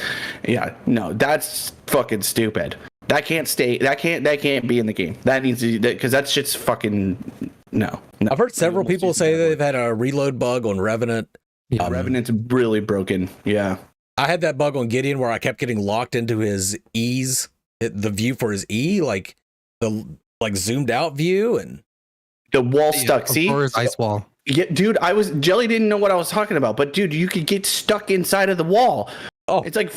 Yeah, no, that's fucking stupid. That can't stay. That can't be in the game. That needs to, because that shit's fucking no. I've heard several people say they've had a reload bug on Revenant. Yeah, Revenant's really broken. Yeah. I had that bug on Gideon where I kept getting locked into his E's, the view for his E, like the zoomed out view, and the wall stuck. See, or his ice wall. Yeah, dude. Jelly didn't know what I was talking about, but dude, you could get stuck inside of the wall. Oh, it's like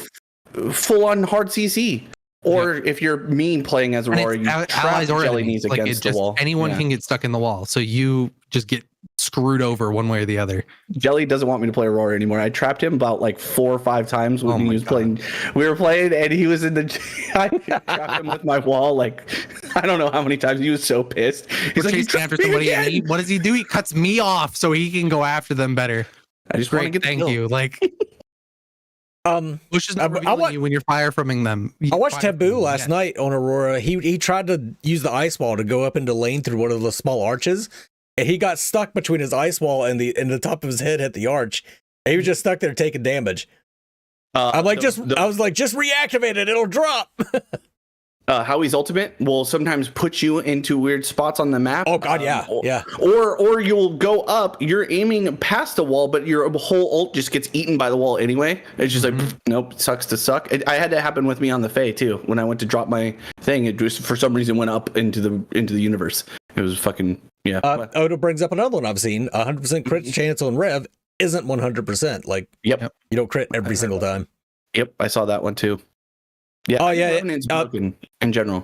full on hard CC. Or if you're mean playing as Aurora, you trap Jelly knees against the wall. Anyone can get stuck in the wall, so you just get screwed over one way or the other. Jelly doesn't want me to play Aurora anymore. I trapped him about like 4 or 5 times when he was playing. We were playing, and he was in the. I trapped him with my wall like I don't know how many times. He was so pissed. He's like, chasing after somebody, and what does he do? He cuts me off so he can go after them better. I just want to get. Thank you. Like. Which is not revealing you when you're fireframing them. I watched Taboo last night on Aurora. He tried to use the ice wall to go up into lane through one of the small arches, and he got stuck between his ice wall and the top of his head hit the arch. And he was just stuck there taking damage. I was like, just reactivate it; it'll drop. Howie's ultimate will sometimes put you into weird spots on the map. Oh god, yeah. Or you'll go up, you're aiming past the wall, but your whole ult just gets eaten by the wall anyway. It's just like, nope, sucks to suck. I had that happen with me on the Fae too. When I went to drop my thing, it just for some reason went up into the universe. It was fucking Oda brings up another one I've seen. 100% crit chance on Rev isn't 100%. Like, you don't crit every single time. Yep, I saw that one too. Yeah. Oh yeah, it's broken in general.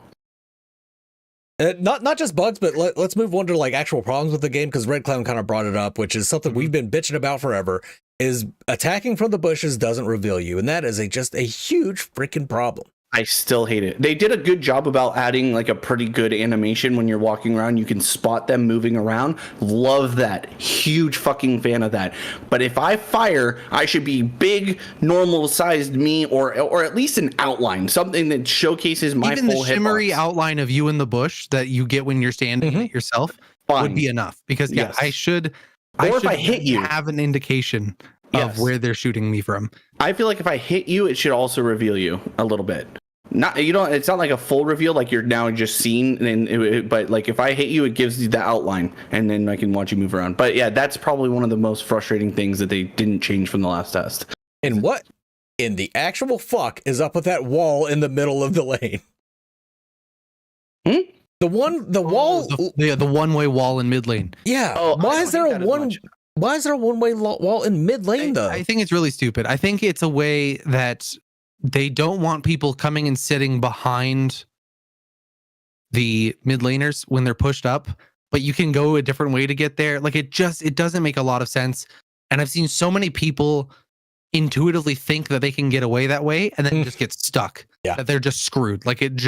Not just bugs, but let's move on to like actual problems with the game, because Red Clown kind of brought it up, which is something we've been bitching about forever. Is attacking from the bushes doesn't reveal you, and that is just a huge freaking problem. I still hate it. They did a good job about adding like a pretty good animation when you're walking around. You can spot them moving around. Love that. Huge fucking fan of that. But if I fire, I should be big, normal-sized me, or at least an outline, something that showcases my even full the shimmery hitbox. Outline of you in the bush that you get when you're standing in it yourself would be enough. Because Yes. I should. Or if I hit you, have an indication Yes. of where they're shooting me from. I feel like if I hit you, it should also reveal you a little bit. Not it's not like a full reveal, like you're now just seen, but like if I hit you, it gives you the outline, and then I can watch you move around. But yeah, that's probably one of the most frustrating things that they didn't change from the last test. And what in the actual fuck is up with that wall in the middle of the lane? The wall, the one-way wall in mid lane. yeah. Oh, Why I is don't there hate a that as one? much. Why is there a one-way wall in mid lane though? I think it's really stupid. I think it's a way that they don't want people coming and sitting behind the mid laners when they're pushed up, but you can go a different way to get there. Like it doesn't make a lot of sense. And I've seen so many people intuitively think that they can get away that way and then just get stuck. Yeah. That they're just screwed. Like it's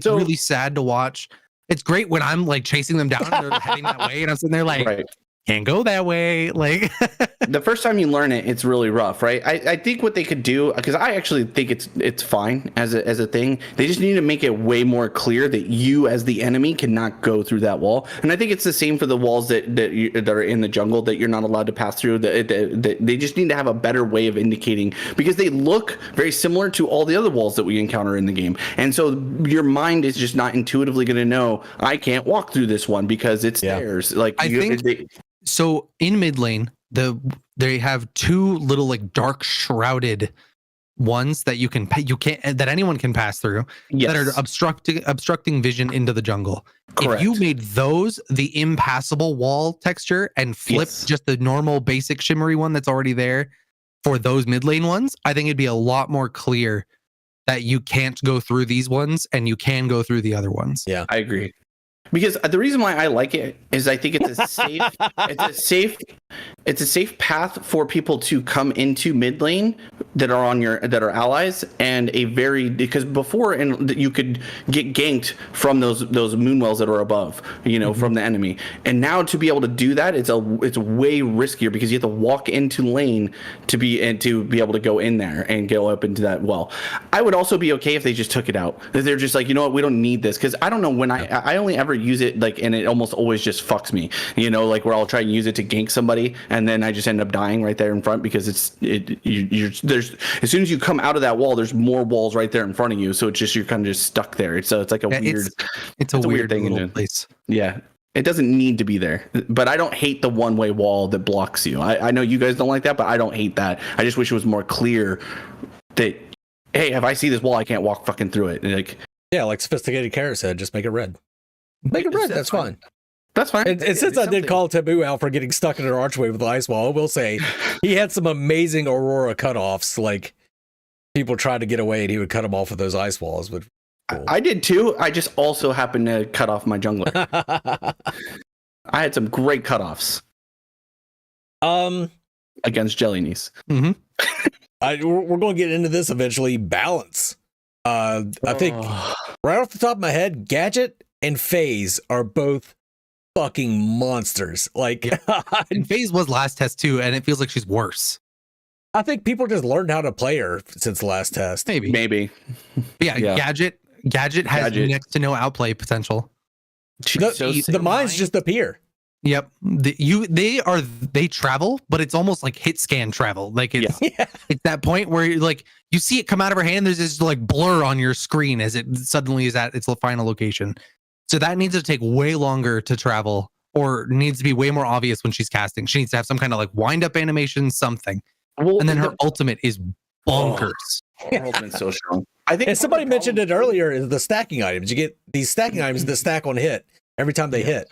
So- really sad to watch. It's great when I'm like chasing them down and they're heading that way and I'm sitting there like, Right. can't go that way. Like The first time you learn it, it's really rough, right? I think what they could do, because I actually think it's fine as a thing. They just need to make it way more clear that you as the enemy cannot go through that wall. And I think it's the same for the walls that are in the jungle that you're not allowed to pass through. That they just need to have a better way of indicating, because they look very similar to all the other walls that we encounter in the game. And so your mind is just not intuitively going to know, I can't walk through this one because it's theirs. Like so in mid lane, they have two little like dark shrouded ones that that anyone can pass through that are obstructing vision into the jungle. Correct. If you made those the impassable wall texture and flipped just the normal basic shimmery one that's already there for those mid lane ones, I think it'd be a lot more clear that you can't go through these ones and you can go through the other ones. Yeah, I agree. Because the reason why I like it is I think it's a safe it's a safe path for people to come into mid lane that are allies, and because before you could get ganked from those moonwells that are above, from the enemy, and now to be able to do that, it's way riskier because you have to walk into lane to be able to go in there and go up into that well. I would also be okay if they just took it out. If they're just like, you know what, we don't need this, because I don't know when I only ever use it and it almost always just fucks me, like where I'll try and use it to gank somebody and then I just end up dying right there in front because there's as soon as you come out of that wall, there's more walls right there in front of you, so you're kind of just stuck there. It's like a weird it's a weird thing little place. Yeah, it doesn't need to be there, but I don't hate the one-way wall that blocks you. I know you guys don't like that, but I don't hate that. I just wish it was more clear that, hey, if I see this wall, I can't walk fucking through it. like Sophisticated Carrot said, just make it red. Make it red. That's fine. That's fine. And since I did call Taboo out for getting stuck in an archway with the ice wall, I will say he had some amazing Aurora cutoffs. Like people tried to get away and he would cut them off with those ice walls. But cool. I did too. I just also happened to cut off my jungler. I had some great cutoffs. Against Jelly Knees. Mm-hmm. We're going to get into this eventually. Balance. I think right off the top of my head, Gadget and FaZe are both fucking monsters. Like, and FaZe was last test too, and it feels like she's worse. I think people just learned how to play her since the last test. Maybe. But yeah. Gadget has next to no outplay potential. The mines just appear. Yep. They travel, but it's almost like hit scan travel. Like it's that point where you see it come out of her hand. There's this like blur on your screen as it suddenly is at its final location. So that needs to take way longer to travel, or needs to be way more obvious when she's casting. She needs to have some kind of like wind up animation, something. And then her ultimate is bonkers. Her ultimate's so strong. I think, and somebody mentioned it earlier, is the stacking items. You get these stacking items that stack on hit every time they hit.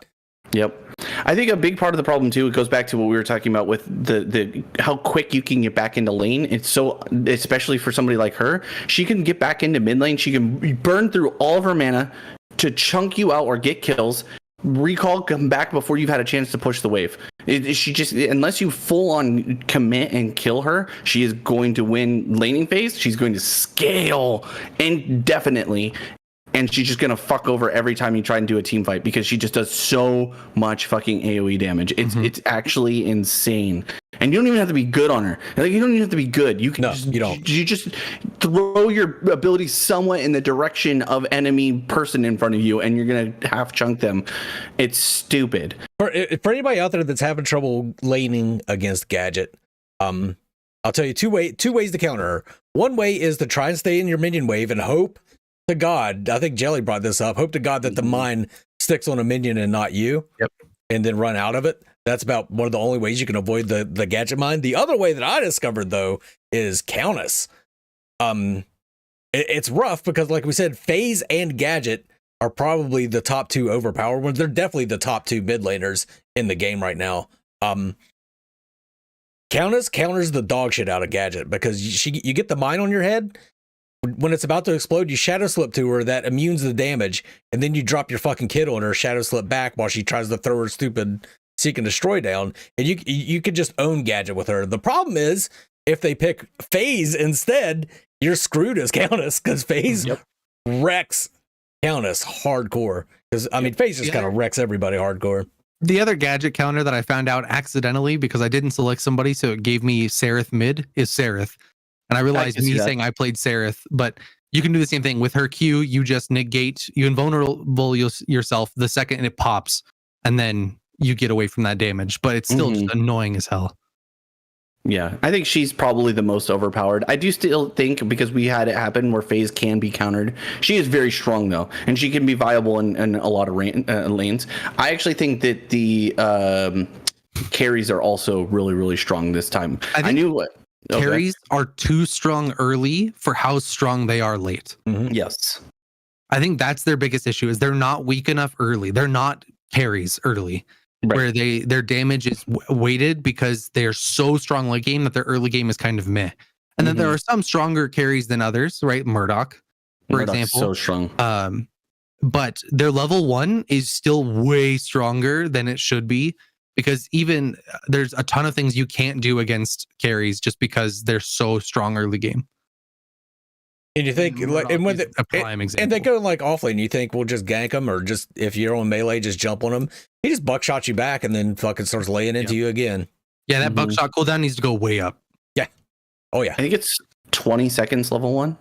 Yep. I think a big part of the problem too, it goes back to what we were talking about with the how quick you can get back into lane. It's so, especially for somebody like her, she can get back into mid lane. She can burn through all of her mana, to chunk you out or get kills, recall, come back before you've had a chance to push the wave. She just, unless you full on commit and kill her, she is going to win laning phase. She's going to scale indefinitely. And she's just going to fuck over every time you try and do a team fight because she just does so much fucking AoE damage. It's actually insane. And you don't even have to be good on her. Like, you don't even have to be good. You can you just throw your ability somewhat in the direction of enemy person in front of you, and you're going to half chunk them. It's stupid. For anybody out there that's having trouble laning against Gadget, I'll tell you two ways to counter her. One way is to try and stay in your minion wave and hope to God, I think Jelly brought this up, hope to God that the mine sticks on a minion and not you. Yep. And then run out of it. That's about one of the only ways you can avoid the Gadget mine. The other way that I discovered, though, is Countess. It's rough because, like we said, FaZe and Gadget are probably the top two overpowered ones. They're definitely the top two mid laners in the game right now. Countess counters the dog shit out of Gadget because you get the mine on your head. When it's about to explode, you shadow slip to her, that immunes the damage, and then you drop your fucking kid on her, shadow slip back while she tries to throw her stupid seek and destroy down, and you could just own Gadget with her. The problem is, if they pick FaZe instead, you're screwed as Countess, because FaZe wrecks Countess hardcore. Because, I mean, FaZe just kind of wrecks everybody hardcore. The other Gadget counter that I found out accidentally because I didn't select somebody, so it gave me Seraph mid, is Seraph. And I realized me saying I played Seraph, but you can do the same thing with her Q. You just negate, you invulnerable yourself the second it pops, and then you get away from that damage. But it's still just annoying as hell. Yeah, I think she's probably the most overpowered. I do still think, because we had it happen where FaZe can be countered, she is very strong though, and she can be viable in a lot of lanes. I actually think that the carries are also really, really strong this time. I knew what. Carries are too strong early for how strong they are late. Yes. I think that's their biggest issue, is they're not weak enough early. They're not carries early, where their damage is weighted because they're so strong late game that their early game is kind of meh. And then there are some stronger carries than others, right? Murdoch, for example. So strong. But their level 1 is still way stronger than it should be. Because even there's a ton of things you can't do against carries just because they're so strong early game. And you think, like, and when a prime example, and they go like offlane, you think we'll just gank them, or just if you're on melee, just jump on them. He just buckshot you back and then fucking starts laying into you again. Yeah, that buckshot cooldown needs to go way up. Yeah. Oh yeah. I think it's 20 seconds level 1.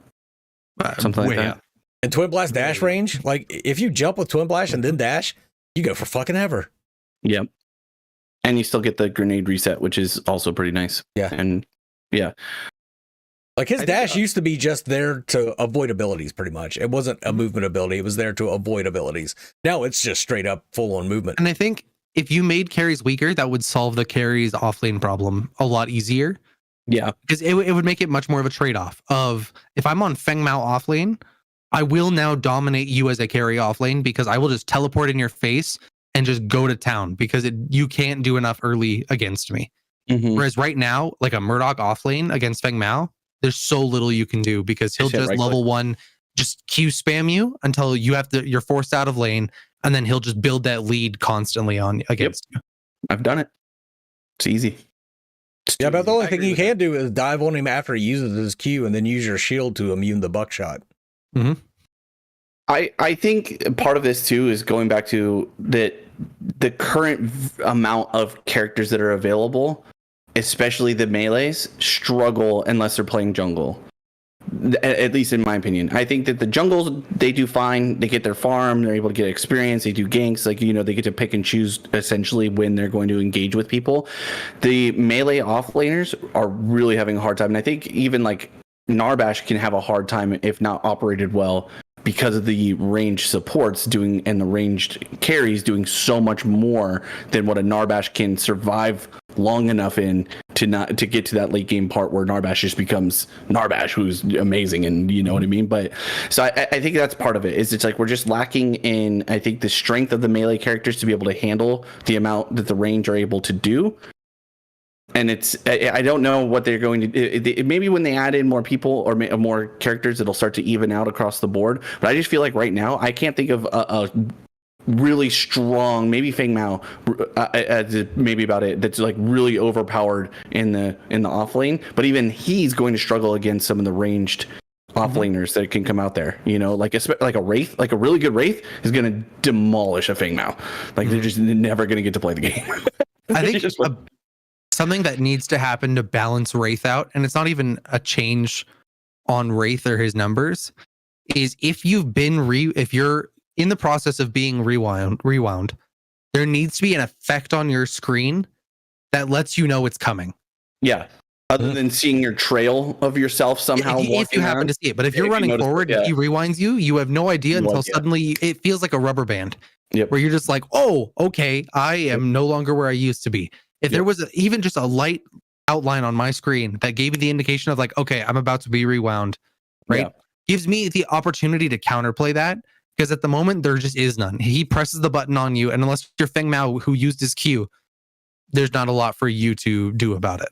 Something like that. Up. And Twin Blast dash range, like if you jump with Twin Blast and then dash, you go for fucking ever. Yep. And you still get the grenade reset, which is also pretty nice. Yeah. And yeah. Like his dash used to be just there to avoid abilities, pretty much. It wasn't a movement ability. It was there to avoid abilities. Now it's just straight up full on movement. And I think if you made carries weaker, that would solve the carries offlane problem a lot easier. Yeah. Because it would make it much more of a trade-off of, if I'm on Feng Mao offlane, I will now dominate you as a carry offlane because I will just teleport in your face and just go to town because you can't do enough early against me. Whereas right now, like a Murdoch offlane against Feng Mao, there's so little you can do because he'll just level 1, just Q spam you until you're forced out of lane, and then he'll just build that lead constantly on against you. I've done it. It's easy. Yeah, but the only thing you can do is dive on him after he uses his Q and then use your shield to immune the buckshot. I think part of this too is going back to the current amount of characters that are available, especially the melees, struggle unless they're playing jungle. At least in my opinion. I think that the jungles, they do fine. They get their farm. They're able to get experience. They do ganks. Like, they get to pick and choose essentially when they're going to engage with people. The melee offlaners are really having a hard time. And I think even like Narbash can have a hard time if not operated well, because of the range supports doing and the ranged carries doing so much more than what a Narbash can survive long enough in to get to that late game part where Narbash just becomes Narbash, who's amazing, and you know what I mean. But so I think that's part of it. Is it's like we're just lacking in, I think, the strength of the melee characters to be able to handle the amount that the range are able to do. And I don't know what they're going to maybe when they add in more people or more characters, it'll start to even out across the board. But I just feel like right now, I can't think of a really strong, maybe Feng Mao, maybe about it, that's like really overpowered in the off lane. But even he's going to struggle against some of the ranged offlaners that can come out there, like a Wraith, like a really good Wraith is going to demolish a Feng Mao. Like they're just never going to get to play the game. I think something that needs to happen to balance Wraith out, and it's not even a change on Wraith or his numbers, is if you've been if you're in the process of being rewound, there needs to be an effect on your screen that lets you know it's coming. Yeah. Other than seeing your trail of yourself somehow. If you happen to see it. But if you're running forward and he rewinds you, you have no idea until suddenly it feels like a rubber band. Yep. Where you're just like, oh, okay, I am no longer where I used to be. If there was even just a light outline on my screen that gave me the indication of like, okay, I'm about to be rewound, right? Gives me the opportunity to counterplay that. Because at the moment, there just is none. He presses the button on you, and unless you're Feng Mao, who used his Q, there's not a lot for you to do about it.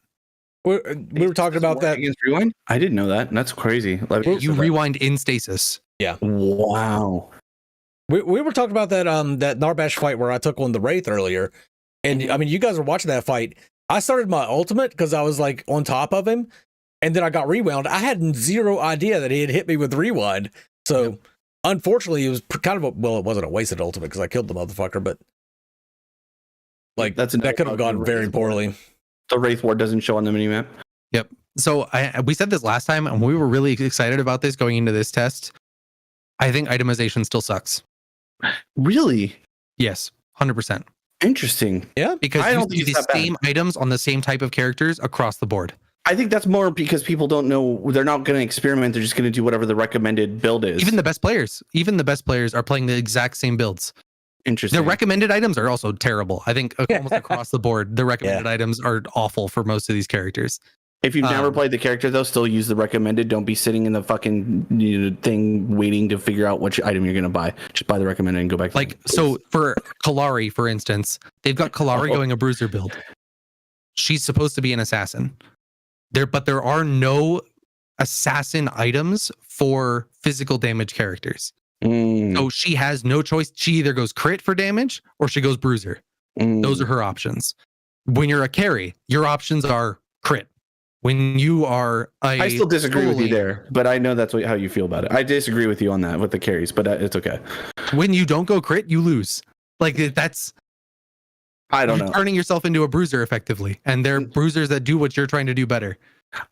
We were talking about that. Against rewind? I didn't know that. That's crazy. You rewind in stasis. Yeah. Wow. We were talking about that that Narbash fight where I took on the Wraith earlier. And I mean, you guys were watching that fight. I started my ultimate because I was like on top of him. And then I got rewound. I had zero idea that he had hit me with rewind. So... Unfortunately, it was kind of it wasn't a wasted ultimate because I killed the motherfucker, but like that could have gone very poorly. The Wraith Ward doesn't show on the minimap. Yep. So we said this last time, and we were really excited about this going into this test. I think itemization still sucks. Really? Yes, 100%. Interesting. Yeah, because I don't see the same items on the same type of characters across the board. I think that's more because people don't know, they're not going to experiment. They're just going to do whatever the recommended build is. Even the best players are playing the exact same builds. Interesting. The recommended items are also terrible. I think almost across the board, the recommended items are awful for most of these characters. If you've never played the character, though, still use the recommended. Don't be sitting in the fucking thing waiting to figure out which item you're going to buy. Just buy the recommended and go back. So for Kalari, for instance, they've got Kalari going a bruiser build. She's supposed to be an assassin. But there are no assassin items for physical damage characters. So she has no choice. She either goes crit for damage or she goes bruiser. Those are her options. When you're a carry, your options are crit. When you are I still disagree with you there, but I know that's how you feel about it. I disagree with you on that with the carries, but it's okay. When you don't go crit, you lose. Like that's... I don't know. Turning yourself into a bruiser effectively, and they're bruisers that do what you're trying to do better.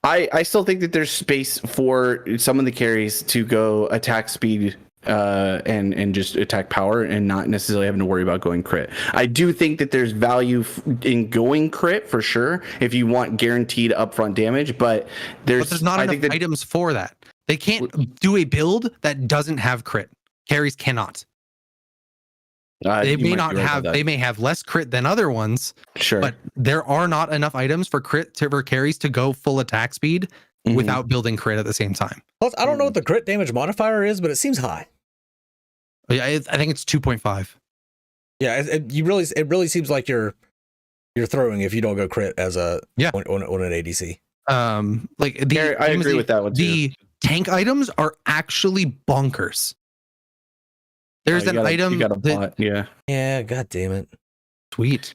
I still think that there's space for some of the carries to go attack speed and just attack power and not necessarily having to worry about going crit. I do think that there's value in going crit for sure if you want guaranteed upfront damage, but there's not enough items for that. They can't do a build that doesn't have crit. Carries cannot. They may not have. They may have less crit than other ones. Sure, but there are not enough items for carries to go full attack speed without building crit at the same time. Plus, I don't know what the crit damage modifier is, but it seems high. Yeah, I think it's 2.5. Yeah, it really seems like you're throwing if you don't go crit as on an ADC. I agree with that one too. The tank items are actually bonkers. There's an item. You got a bot, yeah. Yeah, god damn it. Sweet.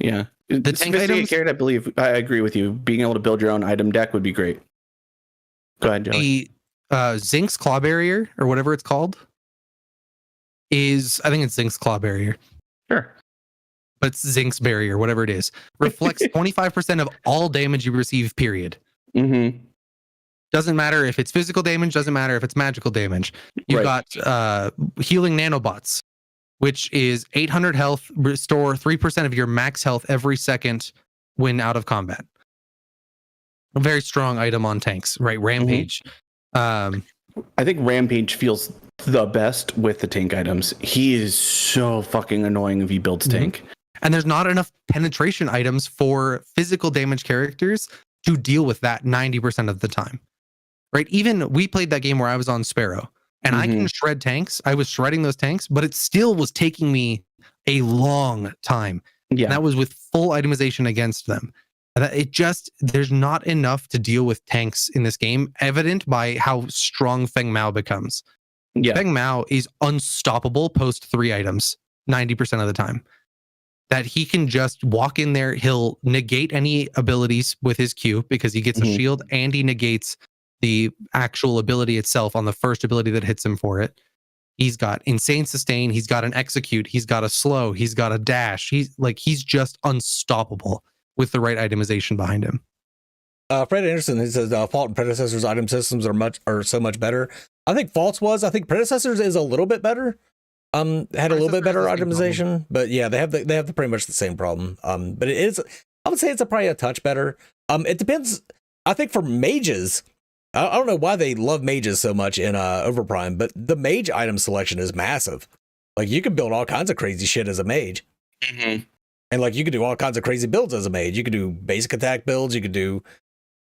Yeah. The tank items, I believe I agree with you. Being able to build your own item deck would be great. Go ahead, Joey. The Zinx Claw Barrier, or whatever it's called, I think it's Zinx Claw Barrier. Sure. But it's Zinx Barrier, whatever it is. Reflects 25% of all damage you receive, period. Mm-hmm. Doesn't matter if it's physical damage, doesn't matter if it's magical damage. You've got healing nanobots, which is 800 health, restore 3% of your max health every second when out of combat. A very strong item on tanks, right? Rampage. I think Rampage feels the best with the tank items. He is so fucking annoying if he builds tank. And there's not enough penetration items for physical damage characters to deal with that 90% of the time. Right? Even we played that game where I was on Sparrow and I can shred tanks. I was shredding those tanks, but it still was taking me a long time. Yeah. And that was with full itemization against them. There's not enough to deal with tanks in this game, evident by how strong Feng Mao becomes. Yeah. Feng Mao is unstoppable post 3 items 90% of the time. That he can just walk in there, he'll negate any abilities with his Q because he gets a shield, and he negates the actual ability itself on the first ability that hits him for it. He's got insane sustain, he's got an execute, he's got a slow, he's got a dash. He's just unstoppable with the right itemization behind him. Fred Anderson, he says Fault and Predecessor's item systems are so much better. I think I think Predecessors is a little bit better. Had a little bit better itemization, but yeah, they have pretty much the same problem. But it is, I would say it's probably a touch better. It depends. I think for mages, I don't know why they love mages so much in Overprime, but the mage item selection is massive. Like you can build all kinds of crazy shit as a mage. And like you could do all kinds of crazy builds as a mage. You could do basic attack builds, you could do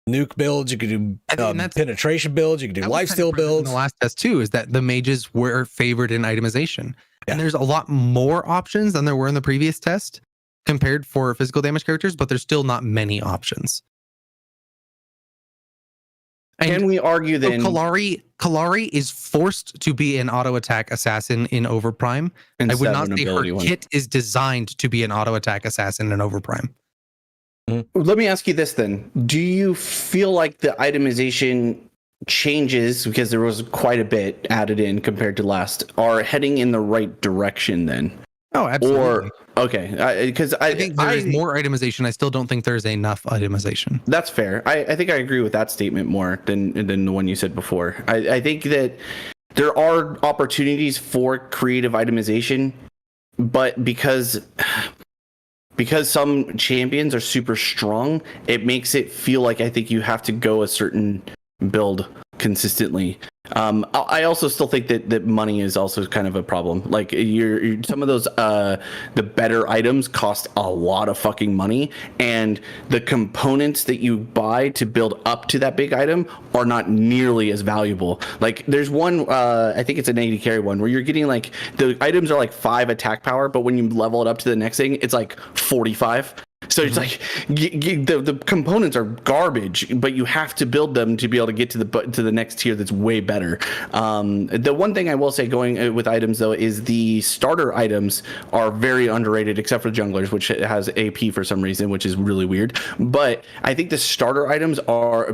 nuke builds, you could do penetration builds, you could do lifesteal builds. In the last test too, is that the mages were favored in itemization. And there's a lot more options than there were in the previous test compared for physical damage characters, but there's still not many options. And can we argue then Kallari is forced to be an auto attack assassin in Overprime? I would not say her kit is designed to be an auto attack assassin in Overprime. Let me ask you this then. Do you feel like the itemization changes, because there was quite a bit added in compared to last, are heading in the right direction then? Oh, absolutely. Or okay, because I think there's more itemization. I still don't think there's enough itemization. That's fair. I think I agree with that statement more than the one you said before. I think that there are opportunities for creative itemization, but because some champions are super strong, it makes it feel like I think you have to go a certain build consistently. I also still think that money is also kind of a problem. Like you're some of those the better items cost a lot of fucking money, and the components that you buy to build up to that big item are not nearly as valuable. Like there's one I think it's an 80 carry one where you're getting like the items are like 5 attack power, but when you level it up to the next thing it's like 45. So it's like the components are garbage, but you have to build them to be able to get to the next tier that's way better. The one thing I will say going with items though is the starter items are very underrated, except for junglers, which has AP for some reason, which is really weird. But I think the starter items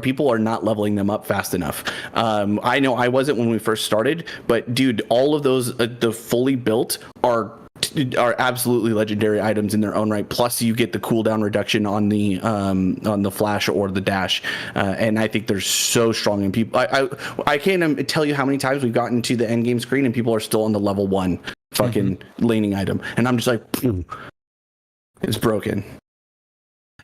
people are not leveling them up fast enough. I know I wasn't when we first started, but dude, all of those the fully built are absolutely legendary items in their own right. Plus you get the cooldown reduction on the flash or the dash, and I think they're so strong. And people, I can't tell you how many times we've gotten to the end game screen and people are still on the level 1 fucking laning item, and I'm just like, it's broken.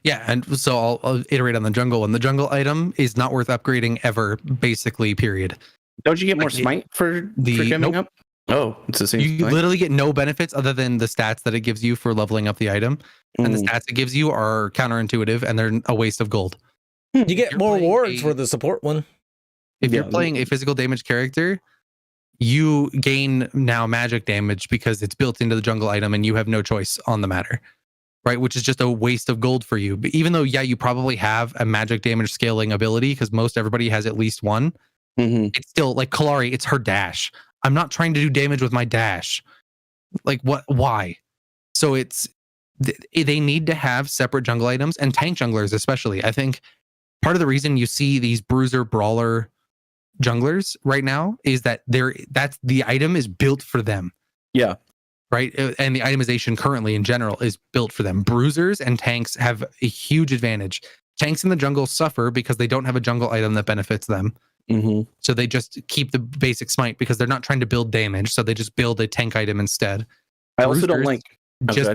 Yeah, and so I'll iterate on the jungle one. The jungle item is not worth upgrading ever, basically, period. Don't you get more smite for coming up? Oh, it's the same. You literally get no benefits other than the stats that it gives you for leveling up the item. And the stats it gives you are counterintuitive and they're a waste of gold. You get more rewards for the support one. If you're playing a physical damage character, you gain now magic damage because it's built into the jungle item and you have no choice on the matter. Right? Which is just a waste of gold for you. But even though, you probably have a magic damage scaling ability because everybody has at least one. It's still like Kallari, it's her dash. I'm not trying to do damage with my dash. Like what? Why? So they need to have separate jungle items, and tank junglers especially. I think part of the reason you see these bruiser brawler junglers right now is that the item is built for them. Yeah. Right. And the itemization currently in general is built for them. Bruisers and tanks have a huge advantage. Tanks in the jungle suffer because they don't have a jungle item that benefits them. So they just keep the basic smite because they're not trying to build damage. So they just build a tank item instead. I also don't like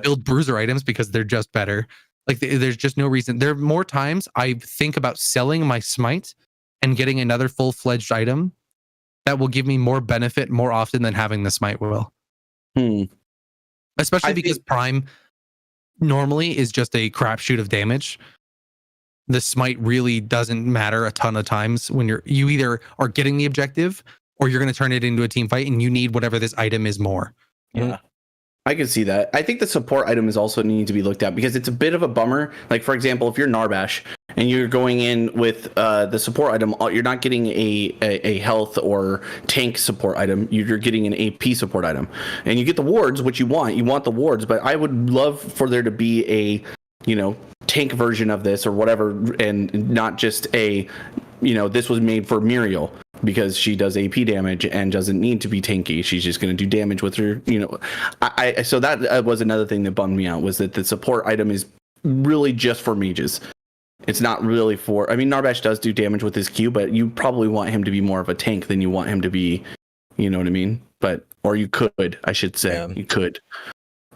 build bruiser items because they're just better. Like there's just no reason. There are more times I think about selling my smite and getting another full-fledged item that will give me more benefit more often than having the smite will. Especially because Prime normally is just a crapshoot of damage. The smite really doesn't matter a ton of times when you either are getting the objective or you're going to turn it into a team fight and you need whatever this item is more. Yeah. I can see that. I think the support item is also need to be looked at because it's a bit of a bummer. Like, for example, if you're Narbash and you're going in with the support item, you're not getting a health or tank support item. You're getting an AP support item. And you get the wards, which you want. You want the wards, but I would love for there to be a, tank version of this or whatever, and not just this was made for Muriel because she does AP damage and doesn't need to be tanky. She's just going to do damage with her, so that was another thing that bummed me out, was that the support item is really just for mages. It's not really for, Narbash does do damage with his Q, but you probably want him to be more of a tank than you want him to be, you know what I mean? Or you could, I should say, you could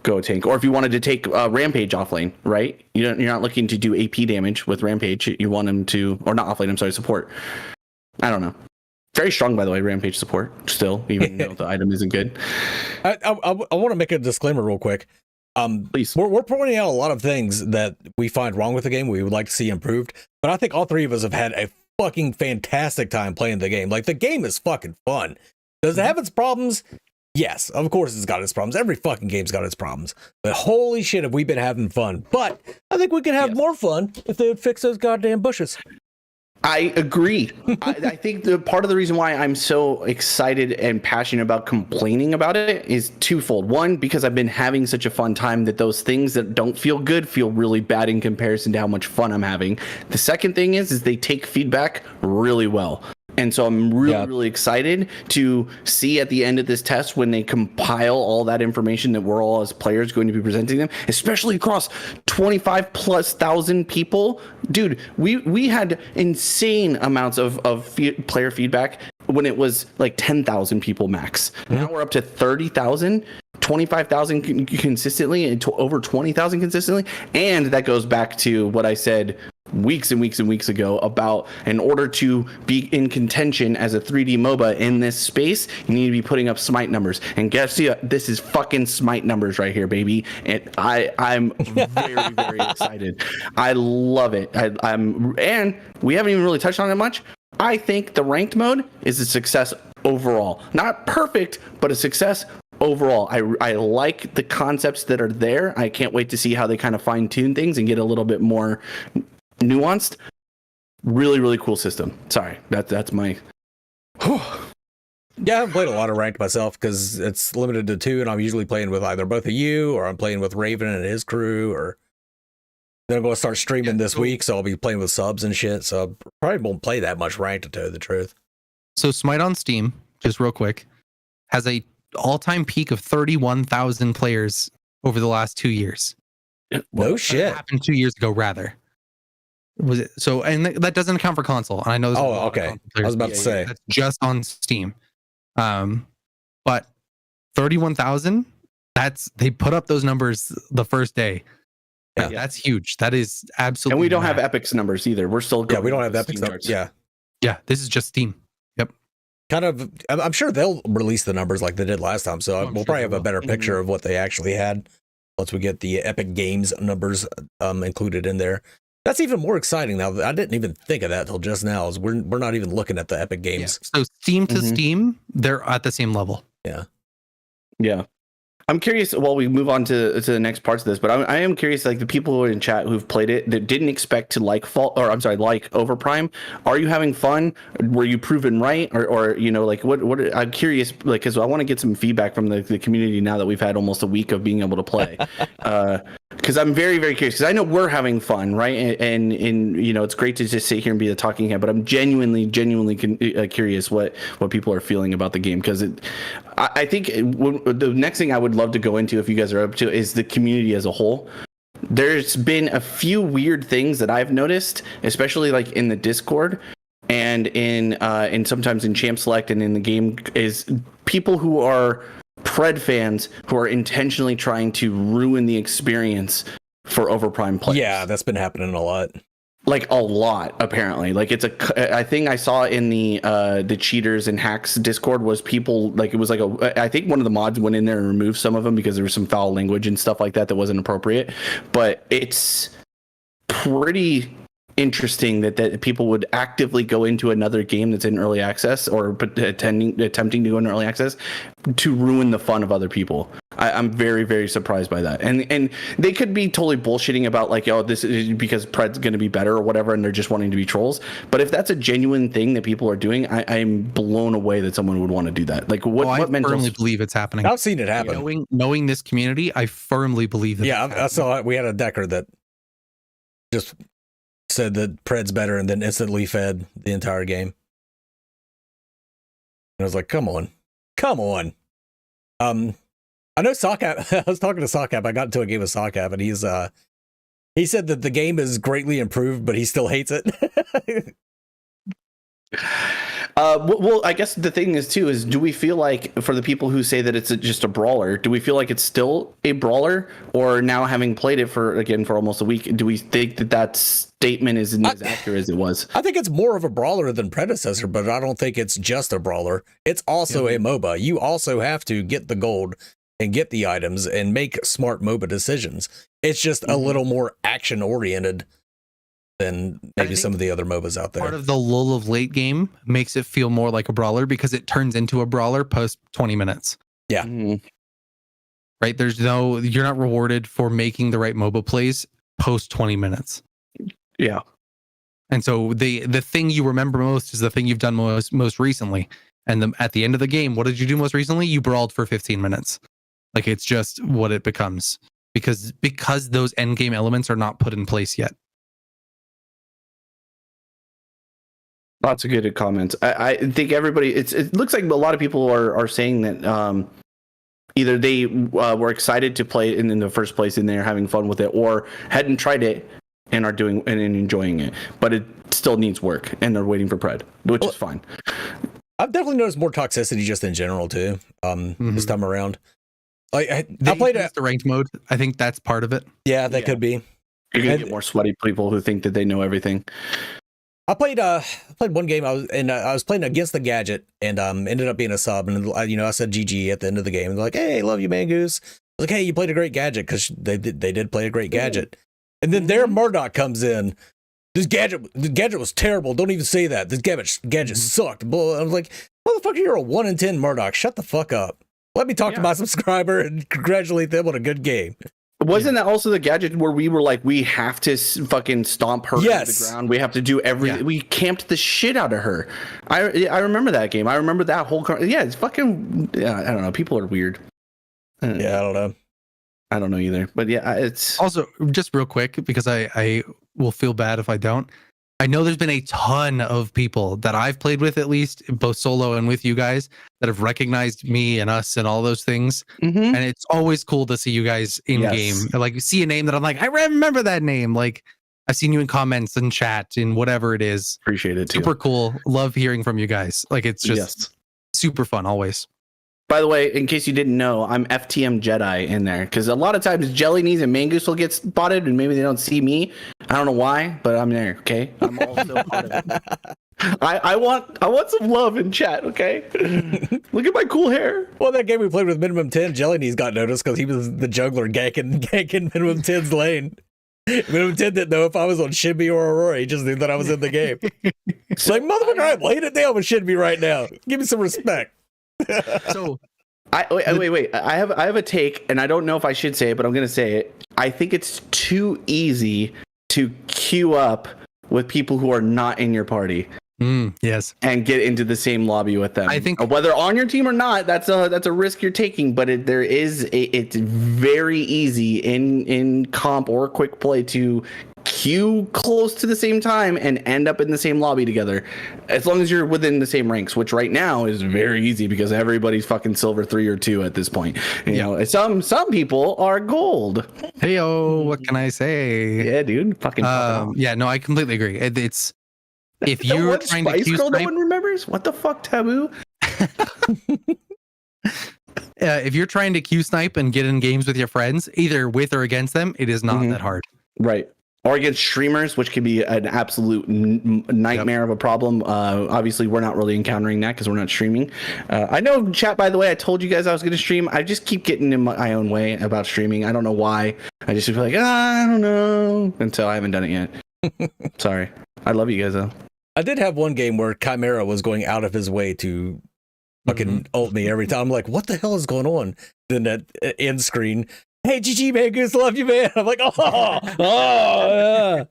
go tank. Or if you wanted to take Rampage offlane, right? You're not looking to do AP damage with Rampage. You want him to, or not offlane, I'm sorry, support. I don't know. Very strong, by the way, Rampage support still, even though the item isn't good. I want to make a disclaimer real quick. Please. We're pointing out a lot of things that we find wrong with the game, we would like to see improved, but I think all three of us have had a fucking fantastic time playing the game. Like, the game is fucking fun. Does it have its problems? Yes, of course it's got its problems. Every fucking game's got its problems. But holy shit, have we been having fun. But I think we could have more fun if they would fix those goddamn bushes. I agree. I think the part of the reason why I'm so excited and passionate about complaining about it is twofold. One, because I've been having such a fun time that those things that don't feel good feel really bad in comparison to how much fun I'm having. The second thing is they take feedback really well. And so I'm really excited to see at the end of this test, when they compile all that information that we're all as players going to be presenting them, especially across 25,000+ people. Dude, we had insane amounts of player feedback when it was like 10,000 people max. Now we're up to 30,000. 25,000 consistently and over 20,000 consistently. And that goes back to what I said weeks and weeks and weeks ago about, in order to be in contention as a 3D MOBA in this space, you need to be putting up smite numbers. And guess what? This is fucking smite numbers right here, baby. And I'm very, very excited. I love it. And we haven't even really touched on it much. I think the ranked mode is a success overall. Not perfect, but a success overall. I like the concepts that are there. I can't wait to see how they kind of fine tune things and get a little bit more nuanced. Really, really cool system. Sorry, that's my. Yeah, I've played a lot of ranked myself because it's limited to 2, and I'm usually playing with either both of you, or I'm playing with Raven and his crew, or then I'm going to start streaming this week, so I'll be playing with subs and shit. So I probably won't play that much ranked, to tell you the truth. So Smite on Steam, just real quick, has a all-time peak of 31,000 players over the last 2 years. No shit. That happened 2 years ago, rather. Was it so? And that doesn't account for console. And I know. Okay. I was about to say that's just on Steam. But 31,000. They put up those numbers the first day. Yeah, that's huge. That is absolutely. And we don't have Epic's numbers either. We're still we don't have Epic's numbers. Yeah. This is just Steam. Yep. Kind of. I'm sure they'll release the numbers like they did last time. So we'll probably have a better picture of what they actually had once we get the Epic Games numbers included in there. That's even more exciting now. I didn't even think of that till just now. We're not even looking at the Epic Games. Yeah. So Steam to Steam, they're at the same level. Yeah. I'm curious, while we move on to the next parts of this, but I am curious, like the people who are in chat who've played it that didn't expect to like Overprime. Are you having fun? Were you proven right? Or like what I'm curious, like, because I want to get some feedback from the community now that we've had almost a week of being able to play. Because I'm very, very curious, because I know we're having fun, right? And it's great to just sit here and be the talking head, but I'm genuinely curious what people are feeling about the game, because I think the next thing I would love to go into, if you guys are up to, is the community as a whole. There's been a few weird things that I've noticed, especially like in the Discord and in sometimes in Champ Select and in the game, is people who are Pred fans who are intentionally trying to ruin the experience for Overprime players. Yeah, that's been happening a lot. Like a lot, apparently. Like it's a thing I saw in the cheaters and hacks Discord was people, like, it was like I think one of the mods went in there and removed some of them because there was some foul language and stuff like that wasn't appropriate. But it's pretty interesting that people would actively go into another game that's in early access or attempting to go into early access to ruin the fun of other people. I'm very, very surprised by that. And they could be totally bullshitting about like, oh, this is because Pred's going to be better or whatever, and they're just wanting to be trolls. But if that's a genuine thing that people are doing, I'm blown away that someone would want to do that. Like, what I mental? firmly believe it's happening. I've seen it happen. Knowing this community, I firmly believe that. Yeah, I saw we had a decker that just said that Pred's better and then instantly fed the entire game. And I was like, come on. I know Sockap. I was talking to Sockap. I got into a game with Sockap, and he said that the game is greatly improved, but he still hates it. Well, I guess the thing is too is, do we feel like, for the people who say that it's just a brawler, do we feel like it's still a brawler, or now having played it for almost a week, do we think that statement isn't as accurate as it was? I think it's more of a brawler than Predecessor, but I don't think it's just a brawler. It's also a MOBA. You also have to get the gold and get the items and make smart MOBA decisions. It's just a little more action oriented than maybe some of the other MOBAs out there. Part of the lull of late game makes it feel more like a brawler because it turns into a brawler post 20 minutes. Yeah. Right? You're not rewarded for making the right MOBA plays post 20 minutes. Yeah. And so the thing you remember most is the thing you've done most recently. And at the end of the game, what did you do most recently? You brawled for 15 minutes. Like, it's just what it becomes because those end game elements are not put in place yet. Lots of good comments. I think everybody, it looks like a lot of people are saying that either they were excited to play it in the first place and they're having fun with it, or hadn't tried it and are doing and enjoying it, but it still needs work and they're waiting for Pred, which is fine. I've definitely noticed more toxicity just in general too. This time around. I played the ranked mode. I think that's part of it. Yeah, that could be. You're gonna get more sweaty people who think that they know everything. I played one game. I was playing against the Gadget and ended up being a sub. And I said GG at the end of the game. And they're like, "Hey, love you, Mangoose." I was like, "Hey, you played a great Gadget," because they did play a great Gadget. And then their Murdoch comes in. The Gadget was terrible. Don't even say that. This Gadget sucked. But I was like, "Motherfucker, you're a 1 in 10 Murdoch. Shut the fuck up. Let me talk to my subscriber and congratulate them on a good game." Wasn't that also the Gadget where we were like, we have to fucking stomp her into the ground? We have to do everything. We camped the shit out of her. I remember that game. I remember that whole. It's fucking. I don't know. People are weird. I don't know. I don't know either. But yeah, it's also just real quick because I will feel bad if I don't. I know there's been a ton of people that I've played with, at least both solo and with you guys, that have recognized me and us and all those things. And it's always cool to see you guys in game. Like, see a name that I'm like, I remember that name. Like, I've seen you in comments and chat and whatever it is. Appreciate it. Super cool. Love hearing from you guys. Like, it's just super fun always. By the way, in case you didn't know, I'm FTM Jedi in there because a lot of times Jelly Knees and Mangoose will get spotted and maybe they don't see me. I don't know why, but I'm there. Okay, I'm also part of it. I want some love in chat. Okay, look at my cool hair. Well, that game we played with Minimum 10, Jelly Knees got noticed because he was the juggler ganking Minimum 10's lane. Minimum 10 didn't know if I was on Shinbi or Aurora. He just knew that I was in the game. It's like, motherfucker, I'm laying it down with Shinbi right now. Give me some respect. So wait. I have a take, and I don't know if I should say it, but I'm gonna say it. I think it's too easy to queue up with people who are not in your party. Yes, and get into the same lobby with them. I think whether on your team or not, that's a risk you're taking. But it's very easy in comp or quick play to queue close to the same time and end up in the same lobby together, as long as you're within the same ranks, which right now is very easy because everybody's fucking silver 3 or 2 at this point. You know, some people are gold. Heyo, what can I say? Yeah, dude, fucking. Yeah, no, I completely agree. It's if you're trying to queue Girl, snipe, no one remembers what the fuck, Taboo. If you're trying to queue snipe and get in games with your friends, either with or against them, it is not that hard. Right. Or against streamers, which can be an absolute nightmare of a problem. Obviously, we're not really encountering that because we're not streaming. I know, chat, by the way, I told you guys I was going to stream. I just keep getting in my own way about streaming. I don't know why. I just feel like, I don't know, until I haven't done it yet. Sorry. I love you guys, though. I did have one game where Chimera was going out of his way to fucking ult me every time. I'm like, what the hell is going on? Then that end screen, hey, GG, man, goose, love you, man. I'm like, yeah.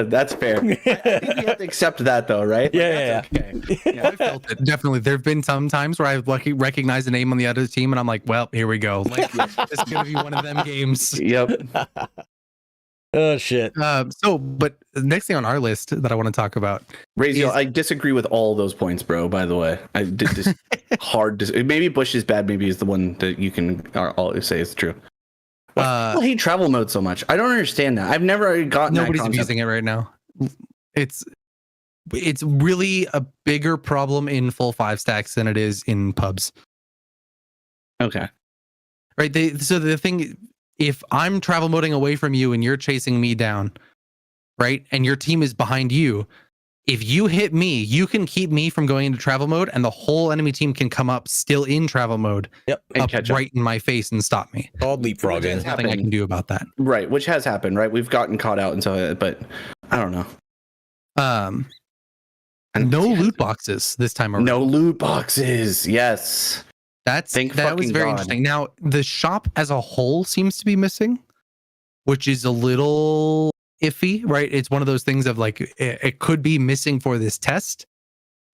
That's fair. I think you have to accept that, though, right? Yeah. Okay. Yeah, I felt it. Definitely. There have been some times where I've recognized the name on the other team, and I'm like, well, here we go. Like, it's going to be one of them games. Yep. Oh, shit. But the next thing on our list that I want to talk about. Razio, I disagree with all those points, bro, by the way. I did this maybe Bush is bad, maybe is the one that you can all say is true. People hate travel mode so much. I don't understand that. I've never gotten nobody's that concept. abusing it right now. It's really a bigger problem in full 5 stacks than it is in pubs. Okay. Right. So the thing, if I'm travel moding away from you and you're chasing me down, right, and your team is behind you, if you hit me, you can keep me from going into travel mode, and the whole enemy team can come up still in travel mode, and up right in my face and stop me. Called leapfrogging. There's nothing I can do about that. Right, which has happened, right? We've gotten caught out and so, but I don't know. No loot boxes this time around. No loot boxes. Yes. That was very interesting. Now, the shop as a whole seems to be missing, which is a little iffy, right? It's one of those things of like, it could be missing for this test,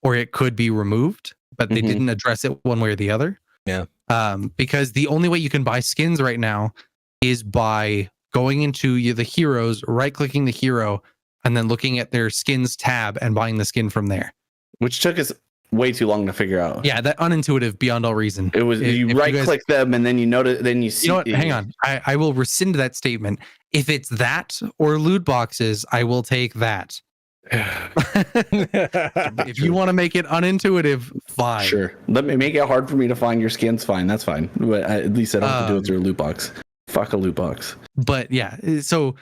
or it could be removed, but they didn't address it one way or the other. Yeah. Because the only way you can buy skins right now is by going into the heroes, right-clicking the hero, and then looking at their skins tab and buying the skin from there. Which took us way too long to figure out. Yeah, that unintuitive beyond all reason. It was you right-click them and then you notice, then you see. You know what? Hang on. I will rescind that statement. If it's that or loot boxes, I will take that. If you want to make it unintuitive, fine. Sure. Let me make it hard for me to find your skins. Fine, that's fine. But at least I don't have to do it through a loot box. Fuck a loot box. But yeah, so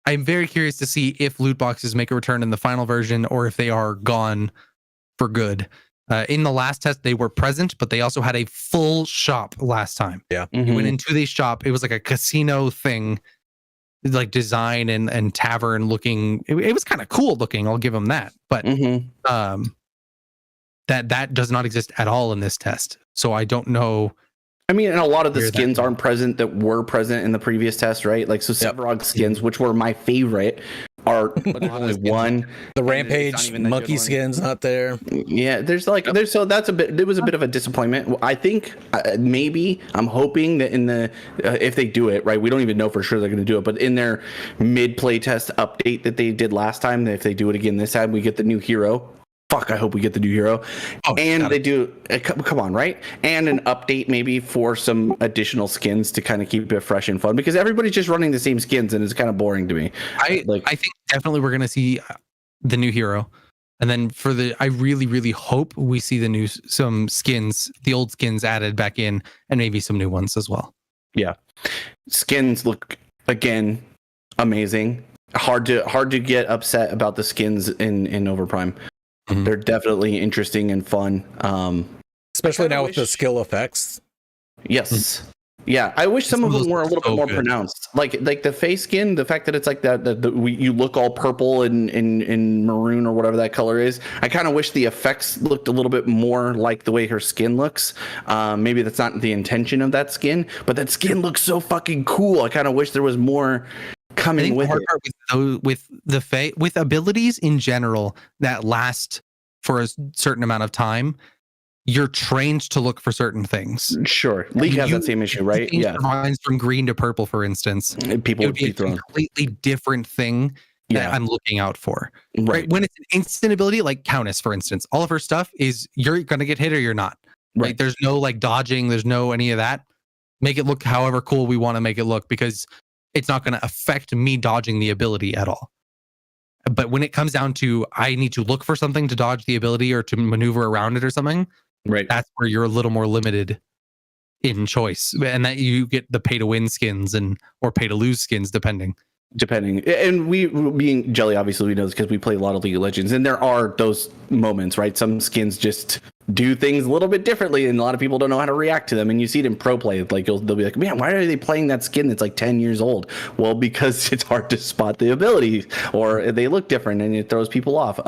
I'm very curious to see if loot boxes make a return in the final version or if they are gone for good. In the last test, they were present, but they also had a full shop last time. Yeah. You went into the shop. It was like a casino thing, like design and tavern looking. It was kind of cool looking. I'll give them that. But that does not exist at all in this test. So I don't know. I mean, and a lot of the skins aren't present that were present in the previous test, right? Like, so Sevarog skins, which were my favorite, are only one. The Rampage monkey skin's not there. Yeah, so that's it was a bit of a disappointment. I think maybe I'm hoping that in the if they do it right, we don't even know for sure they're going to do it, but in their mid play test update that they did last time, if they do it again this time, we get the new hero. Fuck, I hope we get the new hero. And they do, come on, right? And an update maybe for some additional skins to kind of keep it fresh and fun, because everybody's just running the same skins and it's kind of boring to me. I think definitely we're going to see the new hero. And then I really, really hope we see some skins, the old skins added back in, and maybe some new ones as well. Yeah. Skins look, again, amazing. Hard to get upset about the skins in Overprime. They're definitely interesting and fun. Especially now with the skill effects. Yes. Yeah, I wish some of them were a little bit more pronounced. Like the face skin, the fact that it's like you look all purple and maroon or whatever that color is. I kind of wish the effects looked a little bit more like the way her skin looks. Maybe that's not the intention of that skin, but that skin looks so fucking cool. I kind of wish there was more coming with it. With abilities in general that last for a certain amount of time, you're trained to look for certain things. Sure, League has that same issue, right? Yeah, lines from green to purple, for instance. People would be a completely different thing that I'm looking out for. Right. When it's an instant ability, like Countess, for instance, all of her stuff is you're gonna get hit or you're not. Right. There's no like dodging. There's no any of that. Make it look however cool we want to make it look, because it's not going to affect me dodging the ability at all. But when it comes down to I need to look for something to dodge the ability or to maneuver around it or something, right? That's where you're a little more limited in choice, and that you get the pay to win skins or pay to lose skins depending. And we being Jelly, obviously we know this because we play a lot of League of Legends, and there are those moments, right? Some skins just do things a little bit differently, and a lot of people don't know how to react to them. And you see it in pro play, like they'll be like, man, why are they playing that skin that's like 10 years old? Well, because it's hard to spot the abilities, or they look different and it throws people off.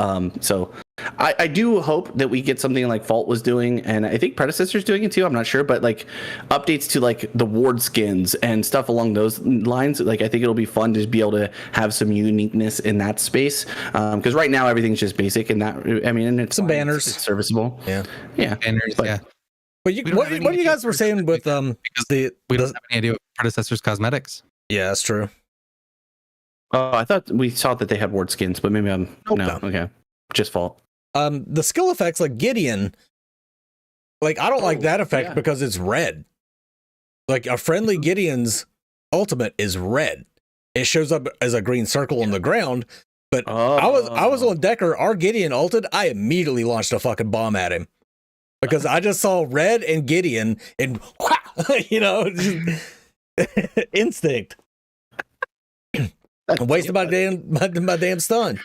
So I do hope that we get something like Fault was doing, and I think Predecessor's doing it too. I'm not sure, but like updates to like the ward skins and stuff along those lines. Like I think it'll be fun to be able to have some uniqueness in that space. Because right now everything's just basic, and that I mean, and it's Some fine. banners, it's serviceable. Yeah. Banners, But, yeah. But what you guys were saying with we don't have any idea what Predecessor's cosmetics. Yeah, that's true. Oh, I thought we saw that they had ward skins, but maybe I'm no. Okay, just Fault. The skill effects like Gideon, like I don't like that effect because it's red. Like a friendly Gideon's ultimate is red. It shows up as a green circle on the ground. But I was on Decker. Our Gideon ulted. I immediately launched a fucking bomb at him because I just saw red and Gideon and you know, instinct. Wasted my damn stun.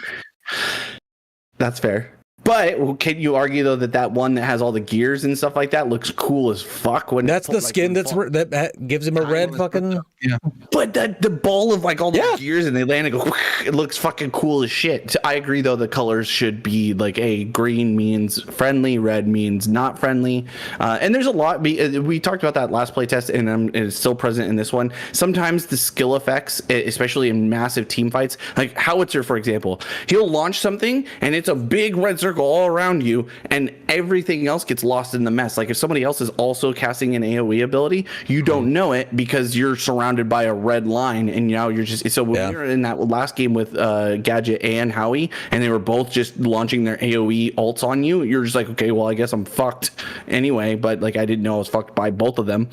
That's fair. But can you argue though that one that has all the gears and stuff like that looks cool as fuck? When that's the skin that gives him a red fucking. Yeah. But the ball of like all the gears and they land and go. It looks fucking cool as shit. I agree though. The colors should be like green means friendly, red means not friendly, and there's a lot. We talked about that last playtest, and it's still present in this one. Sometimes the skill effects, especially in massive team fights, like Howitzer for example, he'll launch something and it's a big red circle all around you and everything else gets lost in the mess. Like if somebody else is also casting an AoE ability, you don't know it because you're surrounded by a red line, and now you're just so when we were in that last game with Gadget and Howie and they were both just launching their AoE ults on you, you're just like, okay, well I guess I'm fucked anyway, but like I didn't know I was fucked by both of them.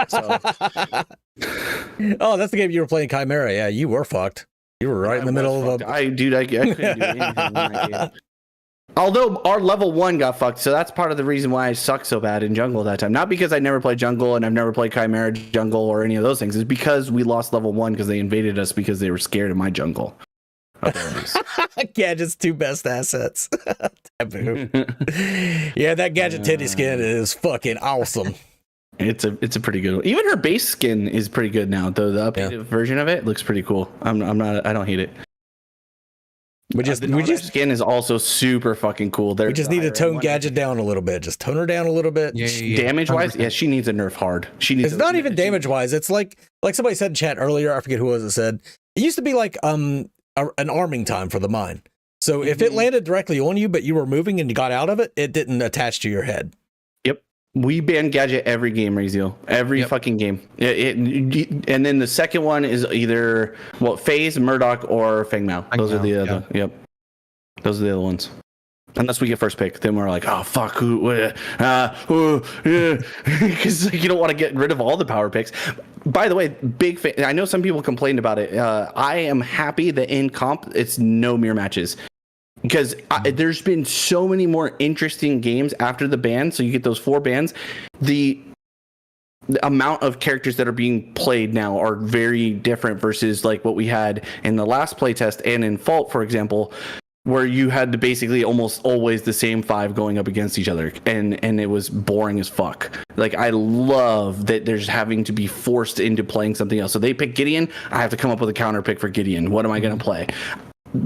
So. Oh, that's the game you were playing, Chimera. Yeah, you were fucked. You were right in the middle of a I couldn't do anything in that game. Although our level 1 got fucked, so that's part of the reason why I sucked so bad in jungle that time. Not because I never played jungle and I've never played Chimera jungle or any of those things. It's because we lost level 1 because they invaded us because they were scared of my jungle. Gadget's 2 best assets. Taboo. Yeah, that Gadget titty skin is fucking awesome. It's a pretty good one. Even her base skin is pretty good now, though. The updated version of it looks pretty cool. I don't hate it. We just skin is also super fucking cool. We just need to tone Gadget down a little bit. Just tone her down a little bit. Yeah. Damage wise, she needs a nerf hard. It's not even damage wise. It's like somebody said in chat earlier. I forget who it was that said it used to be like an arming time for the mine. So if it landed directly on you, but you were moving and you got out of it, it didn't attach to your head. Yep. We ban Gadget every game, Razio. Every fucking game. And then the second one is either FaZe, Murdoch, or Feng Mao. Those are the other. Yep. Those are the other ones. Unless we get first pick, then we're like, oh fuck, because you don't want to get rid of all the power picks. By the way, big fan. I know some people complained about it. I am happy that in comp it's no mirror matches. Because there's been so many more interesting games after the ban. So you get those 4 bans. The amount of characters that are being played now are very different versus like what we had in the last playtest and in Fault, for example, where you had to basically almost always the same 5 going up against each other. And it was boring as fuck. Like, I love that there's having to be forced into playing something else. So they pick Gideon. I have to come up with a counter pick for Gideon. What am I going to play?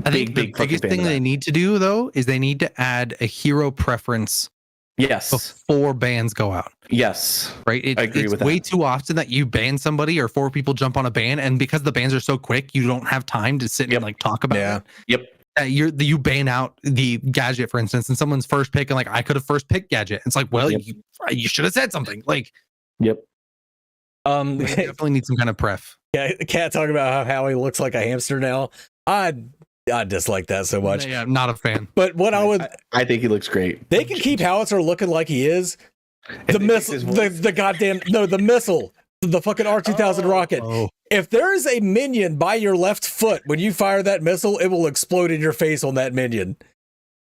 I think the biggest thing they need to do, though, is they need to add a hero preference. Yes. Before bans go out. Yes. Right. I agree with that. It's way too often that you ban somebody or 4 people jump on a ban, and because the bans are so quick, you don't have time to sit and like talk about it. Yep. You ban out the Gadget, for instance, and someone's first pick, and like I could have first picked Gadget. It's like, well, you should have said something. Like, yep. We definitely need some kind of pref. Yeah, Cat talking about how Howie looks like a hamster now. I dislike that so much. Yeah, not a fan. But what I think he looks great. They can keep Howitzer looking like he is. The missile, the goddamn the missile, the fucking R2000 rocket. Oh. If there is a minion by your left foot when you fire that missile, it will explode in your face on that minion.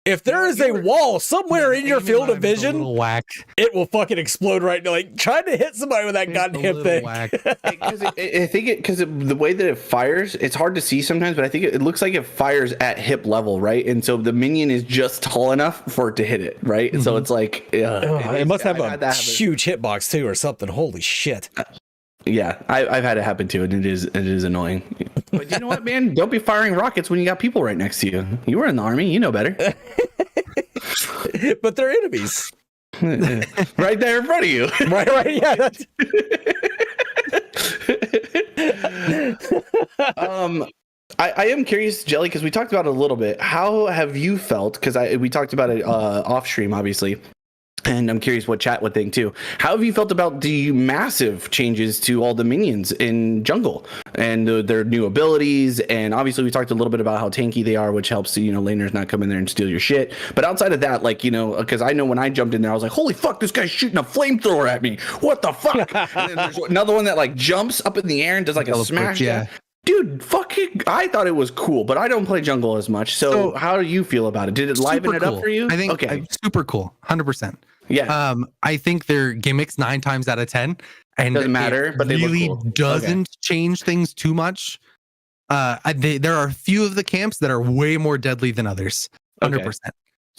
If there is a wall somewhere in your field of vision, it will fucking explode right now. Like trying to hit somebody with that goddamn thing. I think because the way that it fires, it's hard to see sometimes, but I think it looks like it fires at hip level, right? And so the minion is just tall enough for it to hit it, right? Mm-hmm. So it's like it must have a huge hitbox too, or something. Holy shit! Yeah, I've had it happen too, and it is annoying. But you know what, man? Don't be firing rockets when you got people right next to you. You were in the army, you know better. but they're enemies. Right there in front of you. Right, yeah. That's... I am curious, Jelly, because we talked about it a little bit. How have you felt? Because we talked about it off stream, obviously. And I'm curious what chat would think too. How have you felt about the massive changes to all the minions in jungle and their new abilities? And obviously, we talked a little bit about how tanky they are, which helps laners not come in there and steal your shit. But outside of that, because I know when I jumped in there, I was like, "Holy fuck, this guy's shooting a flamethrower at me! What the fuck?" And then there's another one that jumps up in the air and does a smash. Yeah. Dude, fucking! I thought it was cool, but I don't play jungle as much. So how do you feel about it? Did it liven it up for you? I think okay, super cool, 100%. Yeah. I think they're gimmicks 9 times out of 10, and doesn't matter, but they really look cool. doesn't change things too much. There are a few of the camps that are way more deadly than others. 100%. Okay.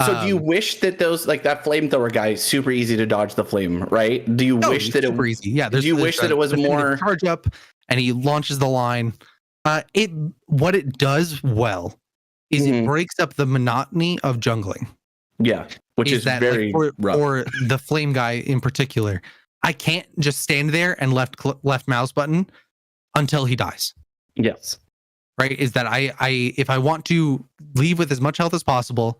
So do you wish that those that flamethrower guy is super easy to dodge the flame, right? Do you wish that super easy? Yeah. Do you wish that it was more charge up and he launches the line? What it does well is it breaks up the monotony of jungling. Yeah, which is that, very rough. For the flame guy in particular, I can't just stand there and left mouse button until he dies. Yes. Right? Is that I if I want to leave with as much health as possible,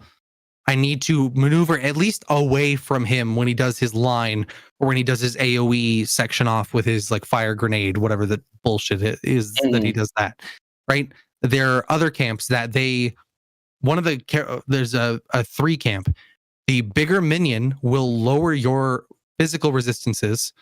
I need to maneuver at least away from him when he does his line or when he does his AoE section off with his fire grenade, whatever the bullshit it is that he does that. Right? There are other camps that there's a 3 camp. The bigger minion will lower your physical resistances.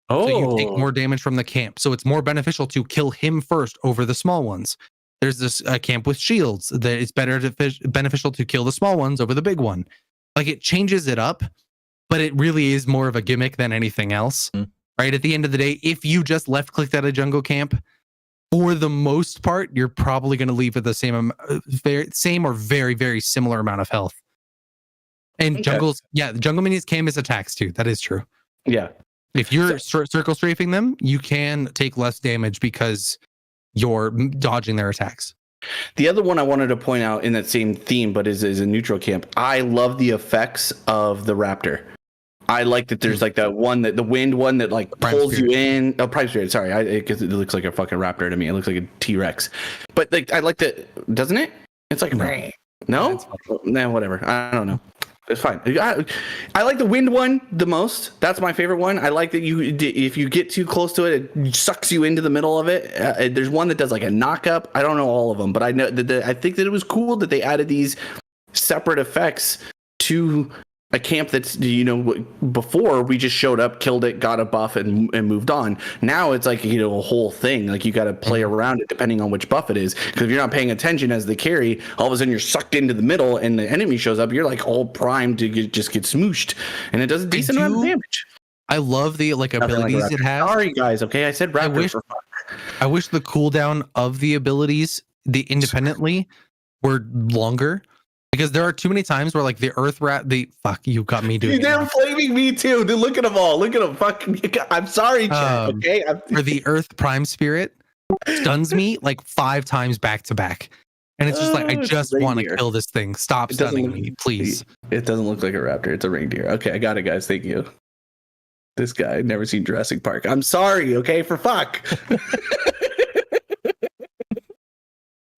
So you take more damage from the camp. So it's more beneficial to kill him first over the small ones. There's this camp with shields that it's beneficial to kill the small ones over the big one. It changes it up, but it really is more of a gimmick than anything else. Right? At the end of the day, if you just left clicked at a jungle camp, for the most part, you're probably going to leave with the same or very, very similar amount of health. And the jungle minions can miss attacks too. That is true. Yeah. If you're circle strafing them, you can take less damage because you're dodging their attacks. The other one I wanted to point out in that same theme, but is a neutral camp. I love the effects of the raptor. I like that there's that one the wind one that pulls you in. Oh, Prime Spirit. Sorry, because it looks like a fucking raptor to me. It looks like a T-Rex. But I like that, doesn't it? It's no, whatever. I don't know. It's fine. I like the wind one the most. That's my favorite one. I like that if you get too close to it, it sucks you into the middle of it. There's one that does a knock up. I don't know all of them, but I know that I think that it was cool that they added these separate effects to a camp that's before we just showed up, killed it, got a buff, and moved on. Now it's a whole thing. You got to play around it depending on which buff it is. Because if you're not paying attention as the carry, all of a sudden you're sucked into the middle, and the enemy shows up. You're all primed to just get smooshed, and it does a decent amount of damage. I love the abilities it has. Sorry guys, okay, I said raptor. I wish the cooldown of the abilities independently were longer. Because there are too many times where the earth fuck, you got me doing. They're flaming me too. Dude, look at them all. Look at them. Fucking. I'm sorry, Chad. Okay. For the earth prime spirit stuns me 5 times back to back, and it's just I just want to kill this thing. Stop stunning me, please. It doesn't look like a raptor. It's a reindeer. Okay, I got it, guys. Thank you. This guy never seen Jurassic Park. I'm sorry. Okay, for fuck.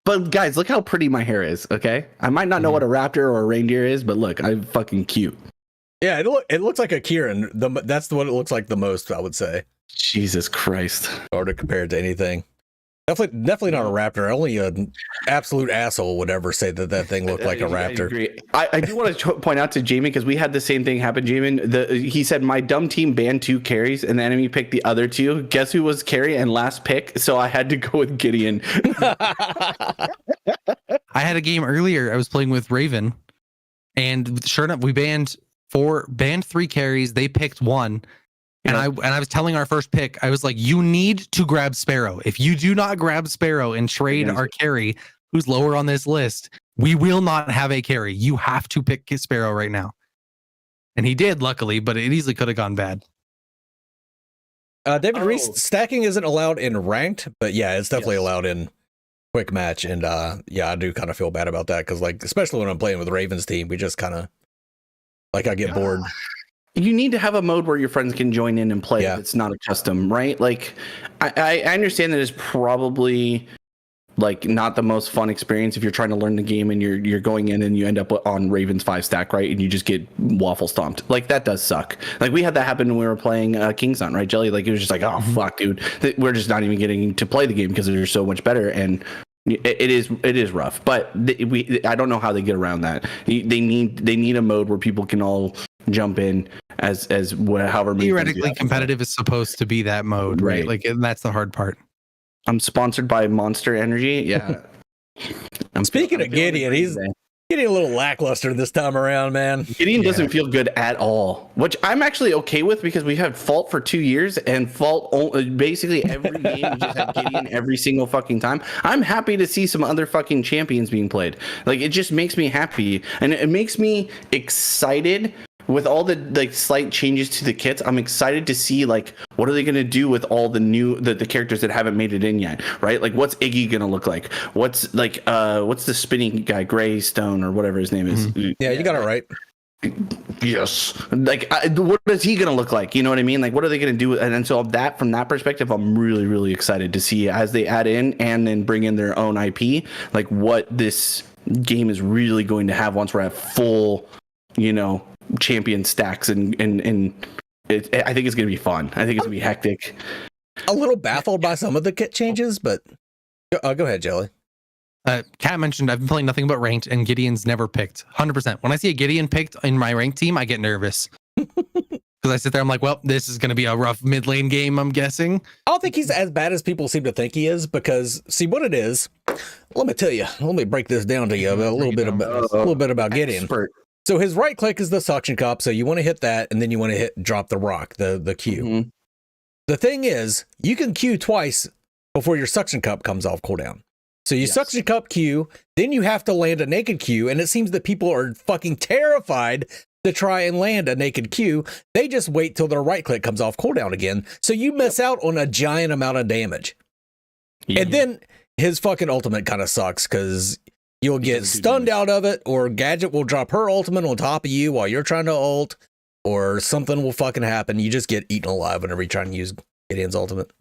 But guys, look how pretty my hair is, okay? I might not know what a raptor or a reindeer is, but look, I'm fucking cute. Yeah, it looks like a Kieran. That's what it looks like the most, I would say. Jesus Christ. Or to compare it to anything. Definitely not a raptor. Only an absolute asshole would ever say that thing looked like a raptor. I do want to point out to Jamin, because we had the same thing happen, Jamin. He said, my dumb team banned 2 carries, and the enemy picked the other 2. Guess who was carry and last pick? So I had to go with Gideon. I had a game earlier. I was playing with Raven, and sure enough, we banned 3 carries. They picked 1. And I was telling our first pick, I was like, you need to grab Sparrow. If you do not grab Sparrow and trade our carry, who's lower on this list, we will not have a carry. You have to pick Sparrow right now. And he did, luckily, but it easily could have gone bad. David Reese, stacking isn't allowed in ranked, but yeah, it's definitely allowed in quick match. And I do kind of feel bad about that because, especially when I'm playing with Raven's team, we just kind of Like I get bored. You need to have a mode where your friends can join in and play. It's not a custom, right? Like, I understand that it's probably like not the most fun experience if you're trying to learn the game and you're going in and you end up on Raven's 5 stack, right? And you just get waffle stomped. Like that does suck. Like we had that happen when we were playing King's Hunt, right, Jelly? Like it was just like, oh fuck, dude, we're just not even getting to play the game because they're so much better. And it is rough, but I don't know how they get around that. They need a mode where people can all jump in as however many theoretically competitive is supposed to be that mode, right? Like, and that's the hard part. I'm sponsored by Monster Energy. Yeah. Speaking of Gideon, he's getting a little lackluster this time around, man. Gideon doesn't feel good at all, which I'm actually okay with because we've had Fault for 2 years and Fault basically every game we just had Gideon every single fucking time. I'm happy to see some other fucking champions being played. Like it just makes me happy and it makes me excited. With all the like slight changes to the kits, I'm excited to see like what are they going to do with all the new the characters that haven't made it in yet, right? Like what's Iggy going to look like? What's the spinning guy, Greystone or whatever his name is? Yeah, you got it right. Yes. Like what is he going to look like? You know what I mean? Like what are they going to do? And so that from that perspective, I'm really really excited to see as they add in and then bring in their own IP, like what this game is really going to have once we're at full, champion stacks and I think it's gonna be fun. I think it's gonna be hectic. A little baffled by some of the kit changes, but go ahead, Jelly. Kat mentioned I've been playing nothing but ranked and Gideon's never picked 100%. When I see a Gideon picked in my ranked team, I get nervous because I sit there, I'm like, well, this is gonna be a rough mid lane game, I'm guessing. I don't think he's as bad as people seem to think he is because see what it is. Let me tell you. Let me break this down to you a little bit about Gideon. Expert. So his right click is the suction cup. So you want to hit that, and then you want to drop the rock, the Q. Mm-hmm. The thing is, you can Q twice before your suction cup comes off cooldown. So you suction cup Q, then you have to land a naked Q, and it seems that people are fucking terrified to try and land a naked Q. They just wait till their right click comes off cooldown again. So you miss out on a giant amount of damage. Yeah. And then his fucking ultimate kind of sucks because you'll get stunned out of it, or Gadget will drop her ultimate on top of you while you're trying to ult, or something will fucking happen. You just get eaten alive whenever you try and use Gideon's ultimate.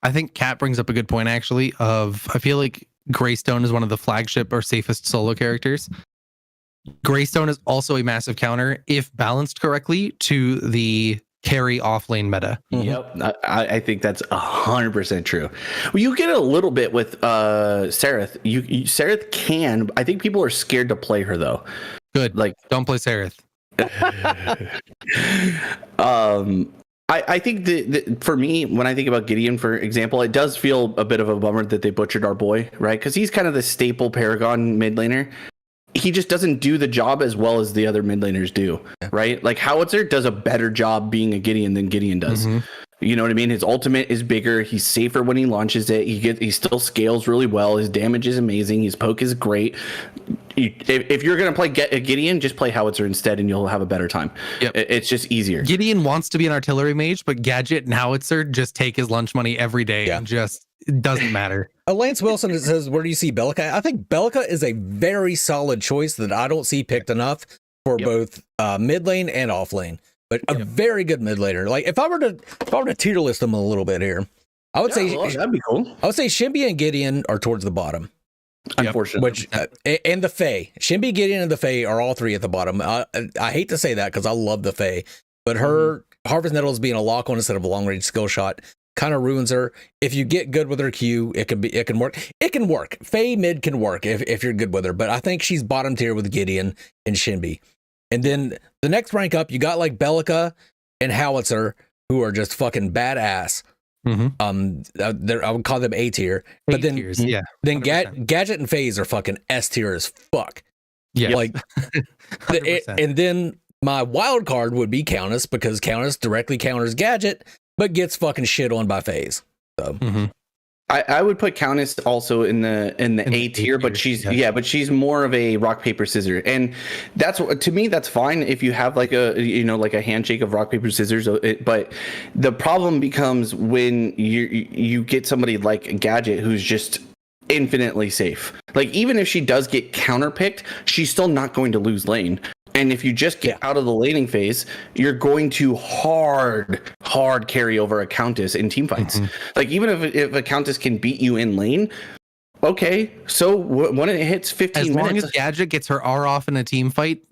I think Kat brings up a good point, actually, I feel like Greystone is one of the flagship or safest solo characters. Greystone is also a massive counter, if balanced correctly, to the carry off lane meta. Yep, I think that's 100% true. Well, you get a little bit with Sereth. Sereth can. I think people are scared to play her though. Good. Like, don't play Sereth. I think that for me, when I think about Gideon, for example, it does feel a bit of a bummer that they butchered our boy, right? Because he's kind of the staple Paragon mid laner. He just doesn't do the job as well as the other mid laners do, right? Like Howitzer does a better job being a Gideon than Gideon does. Mm-hmm. You know what I mean? His ultimate is bigger. He's safer when he launches it. He still scales really well. His damage is amazing. His poke is great. If you're going to play Gideon, just play Howitzer instead and you'll have a better time. Yep. It's just easier. Gideon wants to be an artillery mage, but Gadget and Howitzer just take his lunch money every day and just it doesn't matter. Lance Wilson says, where do you see Bellica? I think Bellica is a very solid choice that I don't see picked enough for both mid lane and off lane. But a very good mid laner. Like if I were to tier list them a little bit here, I would say that'd be cool. I would say Shinbi and Gideon are towards the bottom. Unfortunately, which and the Fae, Shinbi, Gideon, and the Fae are all three at the bottom. I hate to say that because I love the Fae, but her Harvest Nettles being a lock on instead of a long range skill shot kind of ruins her. If you get good with her Q, it can work. It can work. Fae mid can work if you're good with her, but I think she's bottom tier with Gideon and Shinbi. And then the next rank up, you got like Bellica and Howitzer, who are just fucking badass. Mm-hmm. I would call them A tier, but then then Gadget and FaZe are fucking S tier as fuck. Yeah, like, and then my wild card would be Countess because Countess directly counters Gadget, but gets fucking shit on by FaZe. So. Mm-hmm. I would put Countess also in the A tier, but she's more of a rock paper scissors, and that's to me that's fine if you have like a handshake of rock paper scissors. But the problem becomes when you get somebody like Gadget who's just infinitely safe. Like even if she does get counterpicked, she's still not going to lose lane. And if you just get out of the laning phase, you're going to hard carry over a Countess in team fights. Like, even if a Countess can beat you in lane, okay, so when it hits 15 minutes... As long as Gadget gets her R off in a team fight,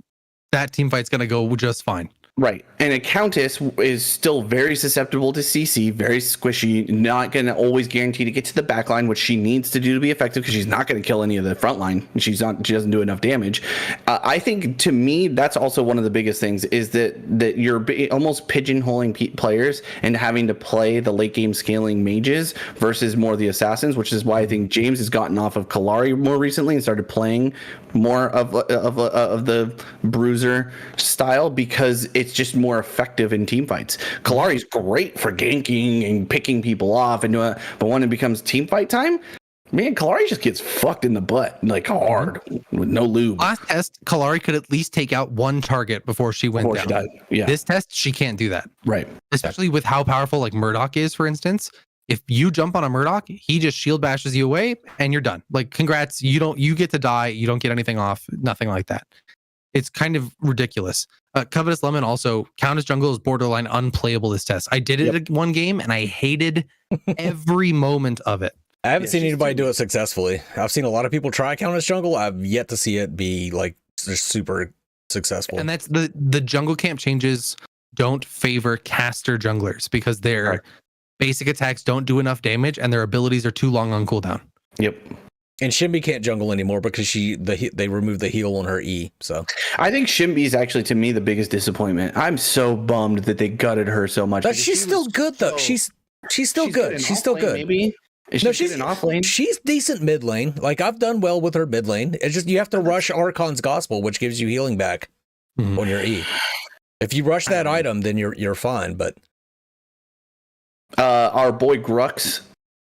that team fight's going to go just fine. Right. And a Countess is still very susceptible to CC, very squishy, not going to always guarantee to get to the back line, which she needs to do to be effective because she's not going to kill any of the front line. She doesn't do enough damage. I think, to me, that's also one of the biggest things is that you're almost pigeonholing players and having to play the late game scaling mages versus more the assassins, which is why I think James has gotten off of Kalari more recently and started playing more of the bruiser style because it's just more effective in team fights. Kalari's great for ganking and picking people off and doing it, but when it becomes team fight time, man, Kalari just gets fucked in the butt like hard with no lube. Last test, Kalari could at least take out one target before she went down. She died. Yeah. This test, she can't do that. Right. Especially with how powerful like Murdoch is, for instance. If you jump on a Murdoch, he just shield bashes you away and you're done. Like, congrats, you get to die, you don't get anything off, nothing like that. It's kind of ridiculous. Covetous Lemon also, Countess Jungle is borderline unplayable this test. I did it in one game and I hated every moment of it. I haven't seen anybody do it successfully. I've seen a lot of people try Countess Jungle. I've yet to see it be like super successful. And that's the jungle camp changes don't favor caster junglers because their basic attacks don't do enough damage and their abilities are too long on cooldown. Yep. And Shimby can't jungle anymore because they removed the heal on her E. So I think Shimby's actually, to me, the biggest disappointment. I'm so bummed that they gutted her so much. But she's still good though. She's still good. She's still good. Maybe. She's in off lane. She's decent mid lane. Like, I've done well with her mid lane. It's just you have to rush Archon's Gospel, which gives you healing back on your E. If you rush that item, then you're fine. But our boy Grux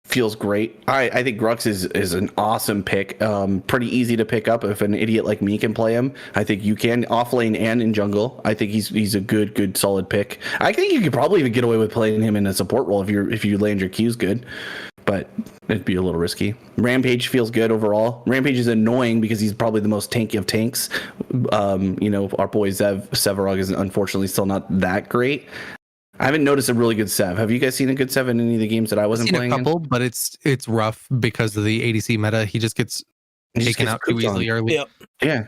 feels great. I think Grux is an awesome pick. Pretty easy to pick up if an idiot like me can play him. I think you can off lane and in jungle. I think he's a good solid pick. I think you could probably even get away with playing him in a support role if you land your Qs good, but it'd be a little risky. Rampage feels good overall. Rampage is annoying because he's probably the most tanky of tanks. Our boy Sevarog is unfortunately still not that great. I haven't noticed a really good Sev. Have you guys seen a good Sev in any of the games that I wasn't playing? A couple, but it's rough because of the ADC meta. He just gets taken out too easily early. Yep. Yeah.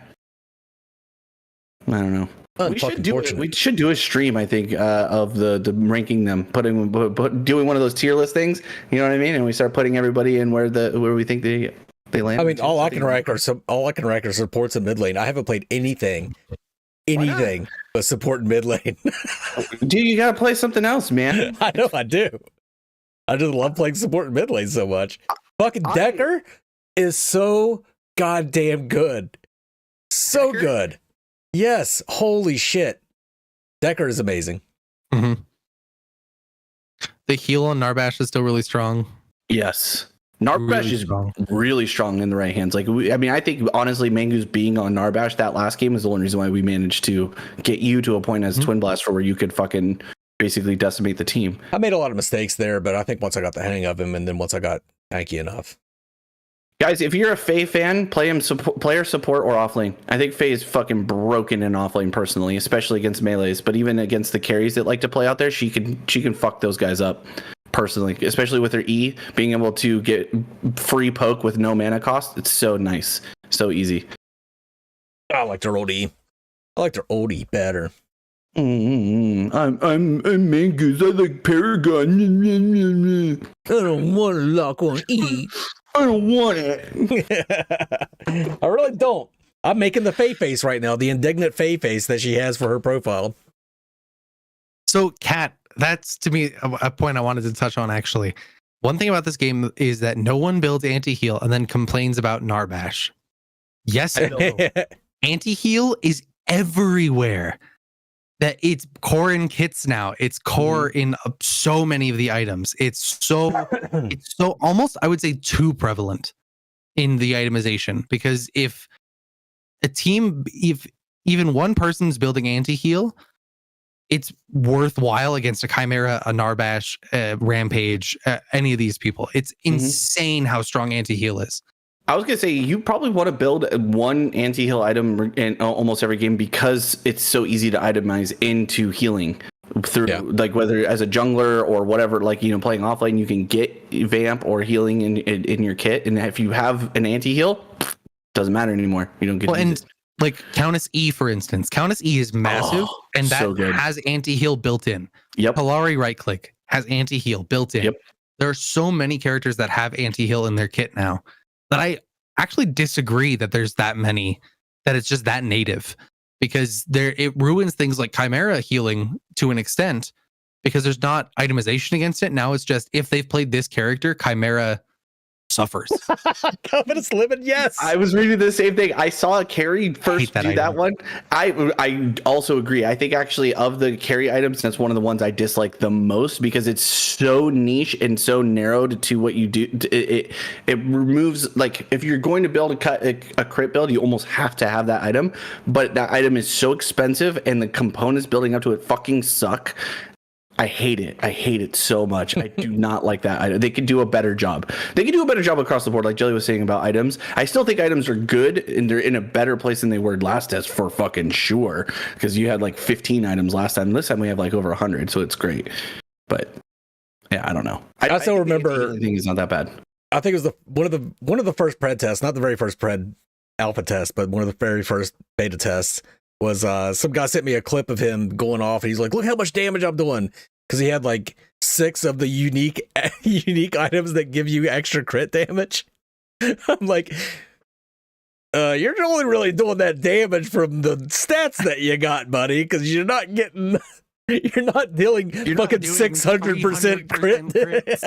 I don't know. We should do a stream, I think, of the ranking them, doing one of those tier list things. You know what I mean? And we start putting everybody in where we think they land. I mean, all I can rank are supports in mid lane. I haven't played anything but support in mid lane. Dude, you gotta play something else, man. I know I do. I just love playing support in mid lane so much. Fucking Decker is so goddamn good. So good. Yes. Holy shit. Decker is amazing. Mm-hmm. The heal on Narbash is still really strong. Yes. Narbash is really strong in the right hands. Like, I think honestly, Mangoose being on Narbash that last game is the only reason why we managed to get you to a point as Twin Blaster where you could fucking basically decimate the team. I made a lot of mistakes there, but I think once I got the hang of him, and then once I got tanky enough. Guys, if you're a Faye fan, play him player support or offlane. I think Faye is fucking broken in offlane personally, especially against melees. But even against the carries that like to play out there, she can fuck those guys up. Personally, especially with her E, being able to get free poke with no mana cost, it's so nice, so easy. I liked her old E. I liked her old E better. I'm Mangoose. I like Paragon. I don't want to lock on E. I don't want it. I really don't. I'm making the Faye face right now, the indignant Faye face that she has for her profile. So, Kat, that's to me a point I wanted to touch on, actually. One thing about this game is that no one builds anti-heal and then complains about Narbash. Yes, no. Anti-heal is everywhere. That it's core in kits now. It's core in so many of the items. It's so almost, I would say, too prevalent in the itemization, because if even one person's building anti-heal, it's worthwhile against a Chimera, a Narbash, Rampage, any of these people. It's insane how strong anti-heal is. I was gonna say you probably want to build one anti-heal item in almost every game because it's so easy to itemize into healing through like whether as a jungler or whatever, like playing offlane, you can get vamp or healing in your kit, and if you have an anti-heal, doesn't matter anymore. You don't get like Countess E, for instance. Countess E is massive, and that has anti-heal built in. Yep. Polari right click has anti-heal built in. Yep. There are so many characters that have anti-heal in their kit now that I actually disagree that there's that many, that it's just that native, because it ruins things like Chimera healing to an extent because there's not itemization against it. Now it's just if they've played this character, Chimera suffers. Confidence limit, yes. I was reading the same thing. I saw a carry first do that one. I also agree. I think actually of the carry items, that's one of the ones I dislike the most because it's so niche and so narrowed to what you do. It removes, like, if you're going to build a crit build, you almost have to have that item, but that item is so expensive and the components building up to it fucking suck. I hate it. I hate it so much. I do not like that. They could do a better job. They could do a better job across the board, like Jelly was saying about items. I still think items are good, and they're in a better place than they were last test for fucking sure. Because you had like 15 items last time. This time we have like over 100, so it's great. But yeah, I don't know. I still remember. I think it's not that bad. I think it was one of the first pred tests, not the very first pred alpha test, but one of the very first beta tests. Was some guy sent me a clip of him going off, and he's like, "Look how much damage I'm doing," because he had like 6 of the unique items that give you extra crit damage. I'm like, you're only really doing that damage from the stats that you got, buddy, because you're not dealing fucking 600% crit.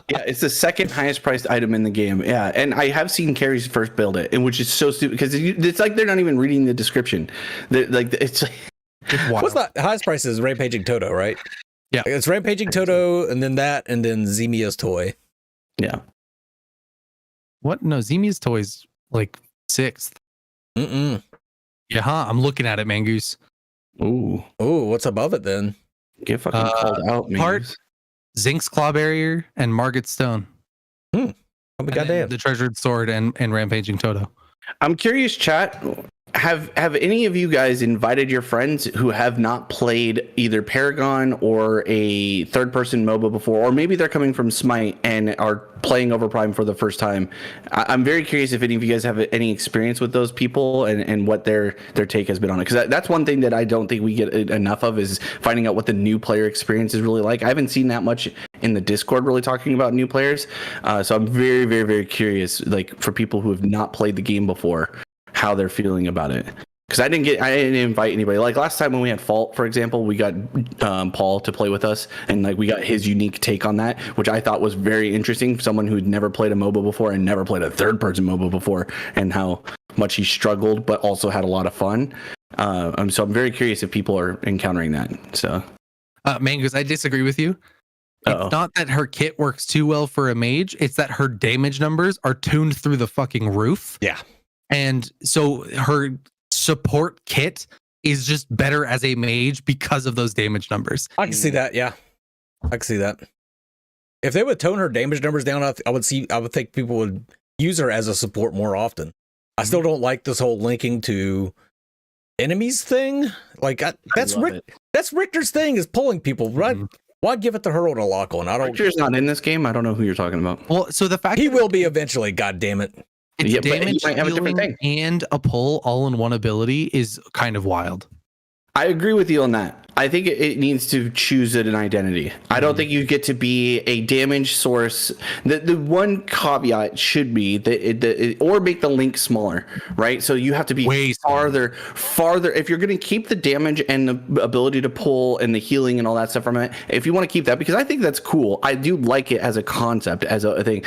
Yeah, it's the second highest priced item in the game. Yeah, and I have seen carries first build it, and which is so stupid because it's like they're not even reading the description. It's like, what's the highest price is Rampaging Toto, right? Yeah, it's Rampaging Toto, and then that, and then Zemia's toy. Yeah. What? No, Zemia's toy's like 6th. Yeah, I'm looking at it, Mangoose. Ooh, what's above it then? Get fucking called out, man. Part Zinc's Claw Barrier and Margit Stone. Goddamn. The Treasured Sword and Rampaging Toto. I'm curious, chat. Have any of you guys invited your friends who have not played either Paragon or a third-person MOBA before, or maybe they're coming from Smite and are playing Overprime for the first time? I'm very curious if any of you guys have any experience with those people and what their take has been on it, because that's one thing that I don't think we get enough of, is finding out what the new player experience is really like. I haven't seen that much in the Discord really talking about new players, so I'm very, very, very curious, like, for people who have not played the game before, how they're feeling about it. Because I didn't invite anybody. Like last time when we had Fault, for example, we got Paul to play with us, and like we got his unique take on that, which I thought was very interesting. Someone who'd never played a MOBA before and never played a third-person MOBA before, and how much he struggled but also had a lot of fun. So I'm very curious if people are encountering that. So, Mangoose, I disagree with you. It's not that her kit works too well for a mage. It's that her damage numbers are tuned through the fucking roof. Yeah. And so her support kit is just better as a mage because of those damage numbers. I can see that. Yeah, I can see that. If they would tone her damage numbers down, I would think people would use her as a support more often. I still don't like this whole linking to enemies thing. Like that's Richter's thing, is pulling people, right? Mm-hmm. Why give it to her on a lock on? Richter's not in this game. I don't know who you're talking about. Well, so the fact he will be eventually. God damn it. It's damage, healing, and a pull all in one ability is kind of wild. I agree with you on that. I think it needs to choose an identity. I don't think you get to be a damage source. The one caveat should be that or make the link smaller, right? So you have to be way farther. If you're going to keep the damage and the ability to pull and the healing and all that stuff from it, if you want to keep that, because I think that's cool. I do like it as a concept, as a thing.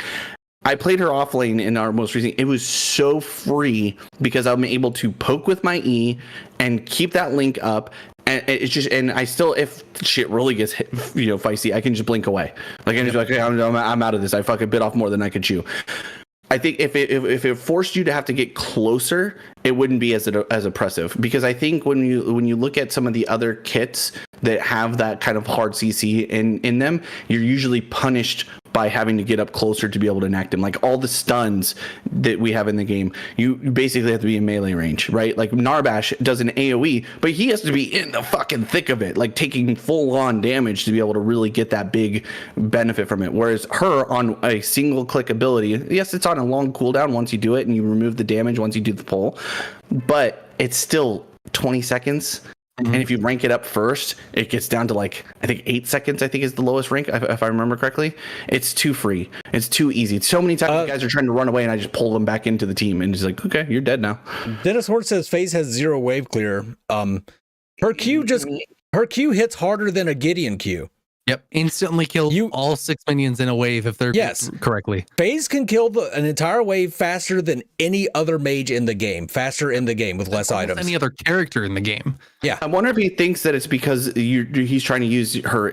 I played her offlane in our most recent. It was so free because I'm able to poke with my E and keep that link up. And it's just, and I still, if shit really gets feisty, I can just blink away. Like, I can just be like, okay, I'm out of this. I fucking bit off more than I could chew. I think if it forced you to have to get closer, it wouldn't be as oppressive, because I think when you look at some of the other kits that have that kind of hard CC in them, you're usually punished by having to get up closer to be able to enact them. Like all the stuns that we have in the game, you basically have to be in melee range, right? Like Narbash does an AoE, but he has to be in the fucking thick of it, like taking full on damage to be able to really get that big benefit from it. Whereas her on a single click ability, yes, it's on a long cooldown once you do it and you remove the damage once you do the pull, but it's still 20 seconds. And if you rank it up first, it gets down to like, I think 8 seconds, I think is the lowest rank, if I remember correctly. It's too free. It's too easy. So many times guys are trying to run away and I just pull them back into the team and just like, okay, you're dead now. Dennis Hort says FaZe has 0 wave clear. Her Q hits harder than a Gideon Q. Yep, instantly kill all 6 minions in a wave if they're correctly. FaZe can kill an entire wave faster than any other mage in the game, faster in the game with less items. Any other character in the game. Yeah. I wonder if he thinks that it's because he's trying to use her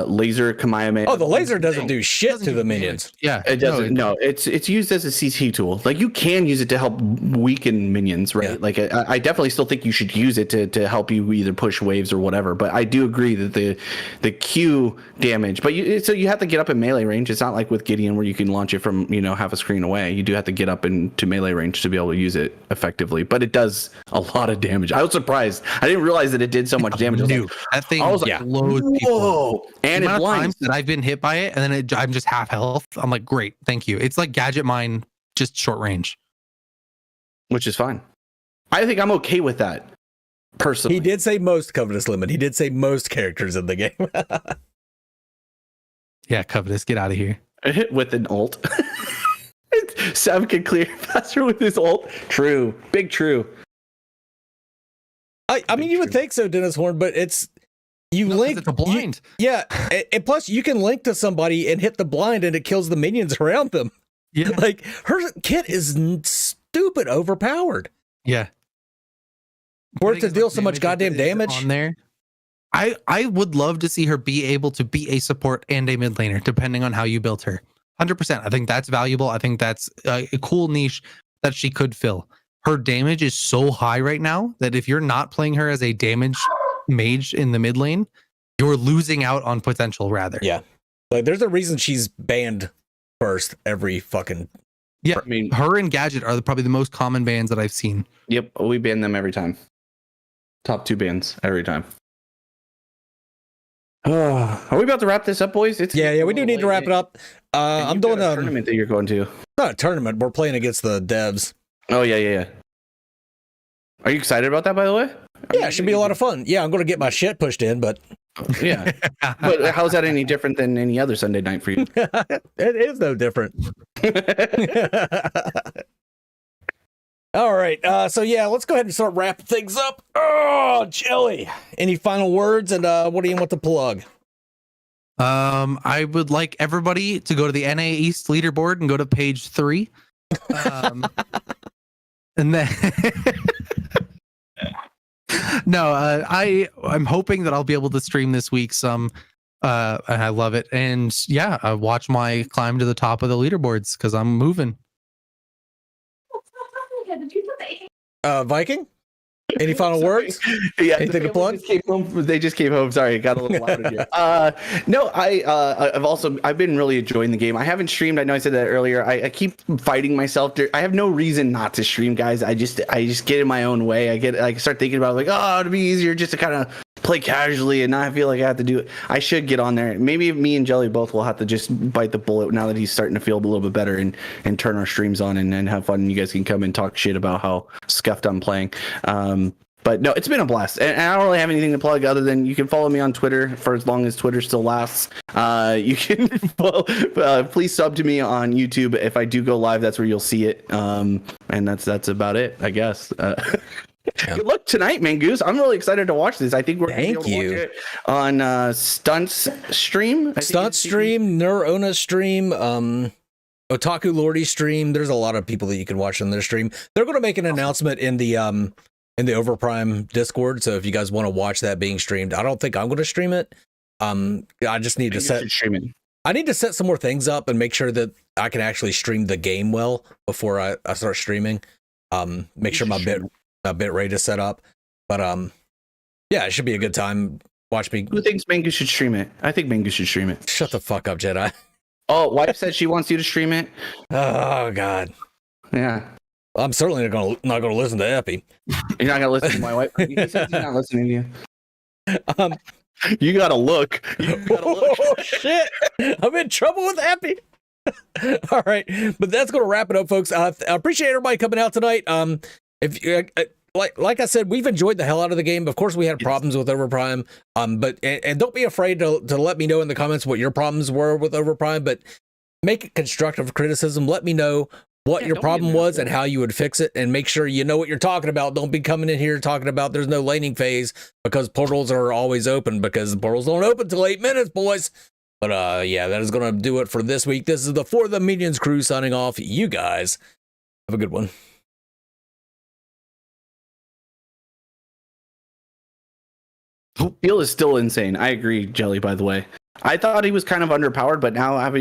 laser Kamehameha. Oh, the laser doesn't do shit to the minions. Yeah, it doesn't. No, it's used as a CT tool. Like you can use it to help weaken minions, right? Yeah. Like I definitely still think you should use it to help you either push waves or whatever. But I do agree that the Q damage, but so you have to get up in melee range. It's not like with Gideon where you can launch it from half a screen away. You do have to get up into melee range to be able to use it effectively. But it does a lot of damage. I was surprised. I didn't realize that it did so much damage. That thing blows people. And it blinds. That I've been hit by it, and then I'm just half health. I'm like, great, thank you. It's like Gadget Mine, just short range, which is fine. I think I'm okay with that. Personally, he did say most Covetous Limit. He did say most characters in the game. Yeah, Covetous, get out of here. With an ult. Sam can clear faster with his ult. True. Big true. I mean, you would think so, Dennis Horn, but it's a blind. And plus you can link to somebody and hit the blind and it kills the minions around them. Yeah. Like her kit is stupid overpowered. Yeah. For it to deal so much goddamn damage on there. I would love to see her be able to be a support and a mid laner, depending on how you built her. 100%. I think that's valuable. I think that's a cool niche that she could fill. Her damage is so high right now that if you're not playing her as a damage mage in the mid lane, you're losing out on potential rather. Yeah. Like there's a reason she's banned first every fucking... Yeah, I mean, her and Gadget are probably the most common bans that I've seen. Yep, we ban them every time. Top 2 bans every time. Are we about to wrap this up, boys? Yeah, we do need to wrap it up. I'm doing a tournament that you're going to. Not a tournament. We're playing against the devs. Oh yeah. Are you excited about that, by the way? Yeah, it should be a lot of fun. Yeah, I'm going to get my shit pushed in, but yeah. But how's that any different than any other Sunday night for you? It is no different. All right. So yeah, let's go ahead and start wrapping things up. Oh, Jelly. Any final words? And what do you want to plug? I would like everybody to go to the NA East leaderboard and go to page 3. And then I'm hoping that I'll be able to stream this week some. And I love it. And yeah, watch my climb to the top of the leaderboards because I'm moving. Viking? Any final words? Yeah, anything to plug? They just came home. Sorry, it got a little louder here. No, I've been really enjoying the game. I haven't streamed. I know I said that earlier. I keep fighting myself. I have no reason not to stream, guys. I just get in my own way. I start thinking about it, like, oh, it'd be easier just to kind of play casually and not feel like I have to do it. I should get on there. Maybe me and Jelly both will have to just bite the bullet now that he's starting to feel a little bit better and turn our streams on and have fun. You guys can come and talk shit about how scuffed I'm playing. But no, it's been a blast. And I don't really have anything to plug other than you can follow me on Twitter for as long as Twitter still lasts. You can please sub to me on YouTube. If I do go live, that's where you'll see it. And that's about it, I guess. Yeah. Good luck tonight, Mangoose. I'm really excited to watch this. I think we're going to be able to watch it on Stunts stream. Stunt stream, Neurona stream, Otaku Lordy stream. There's a lot of people that you can watch on their stream. They're going to make an announcement in the Overprime Discord. So if you guys want to watch that being streamed, I don't think I'm going to stream it. I just need to set streaming. I need to set some more things up and make sure that I can actually stream the game well before I start streaming. Make sure my bit rate is set up. But yeah, it should be a good time. Watch me. Who thinks Mangoose should stream it? I think Mangoose should stream it. Shut the fuck up, Jedi. Oh, wife said she wants you to stream it. Oh God. Yeah. I'm certainly not gonna listen to Epi. You're not gonna listen to my wife. He says he's not listening to you. Um, You gotta look. You gotta look. oh shit! I'm in trouble with Epi. All right, but that's gonna wrap it up, folks. I appreciate everybody coming out tonight. If you like I said, we've enjoyed the hell out of the game. Of course, we had problems with Overprime. But don't be afraid to let me know in the comments what your problems were with Overprime. But make it constructive criticism. Let me know what your problem was and how you would fix it, and make sure you know what you're talking about. Don't be coming in here talking about there's no laning phase because portals are always open, because the portals don't open till 8 minutes, boys. But yeah, that is going to do it for this week. This is the For the Minions crew signing off. You guys have a good one. Peel is still insane. I agree, Jelly, by the way. I thought he was kind of underpowered, but now having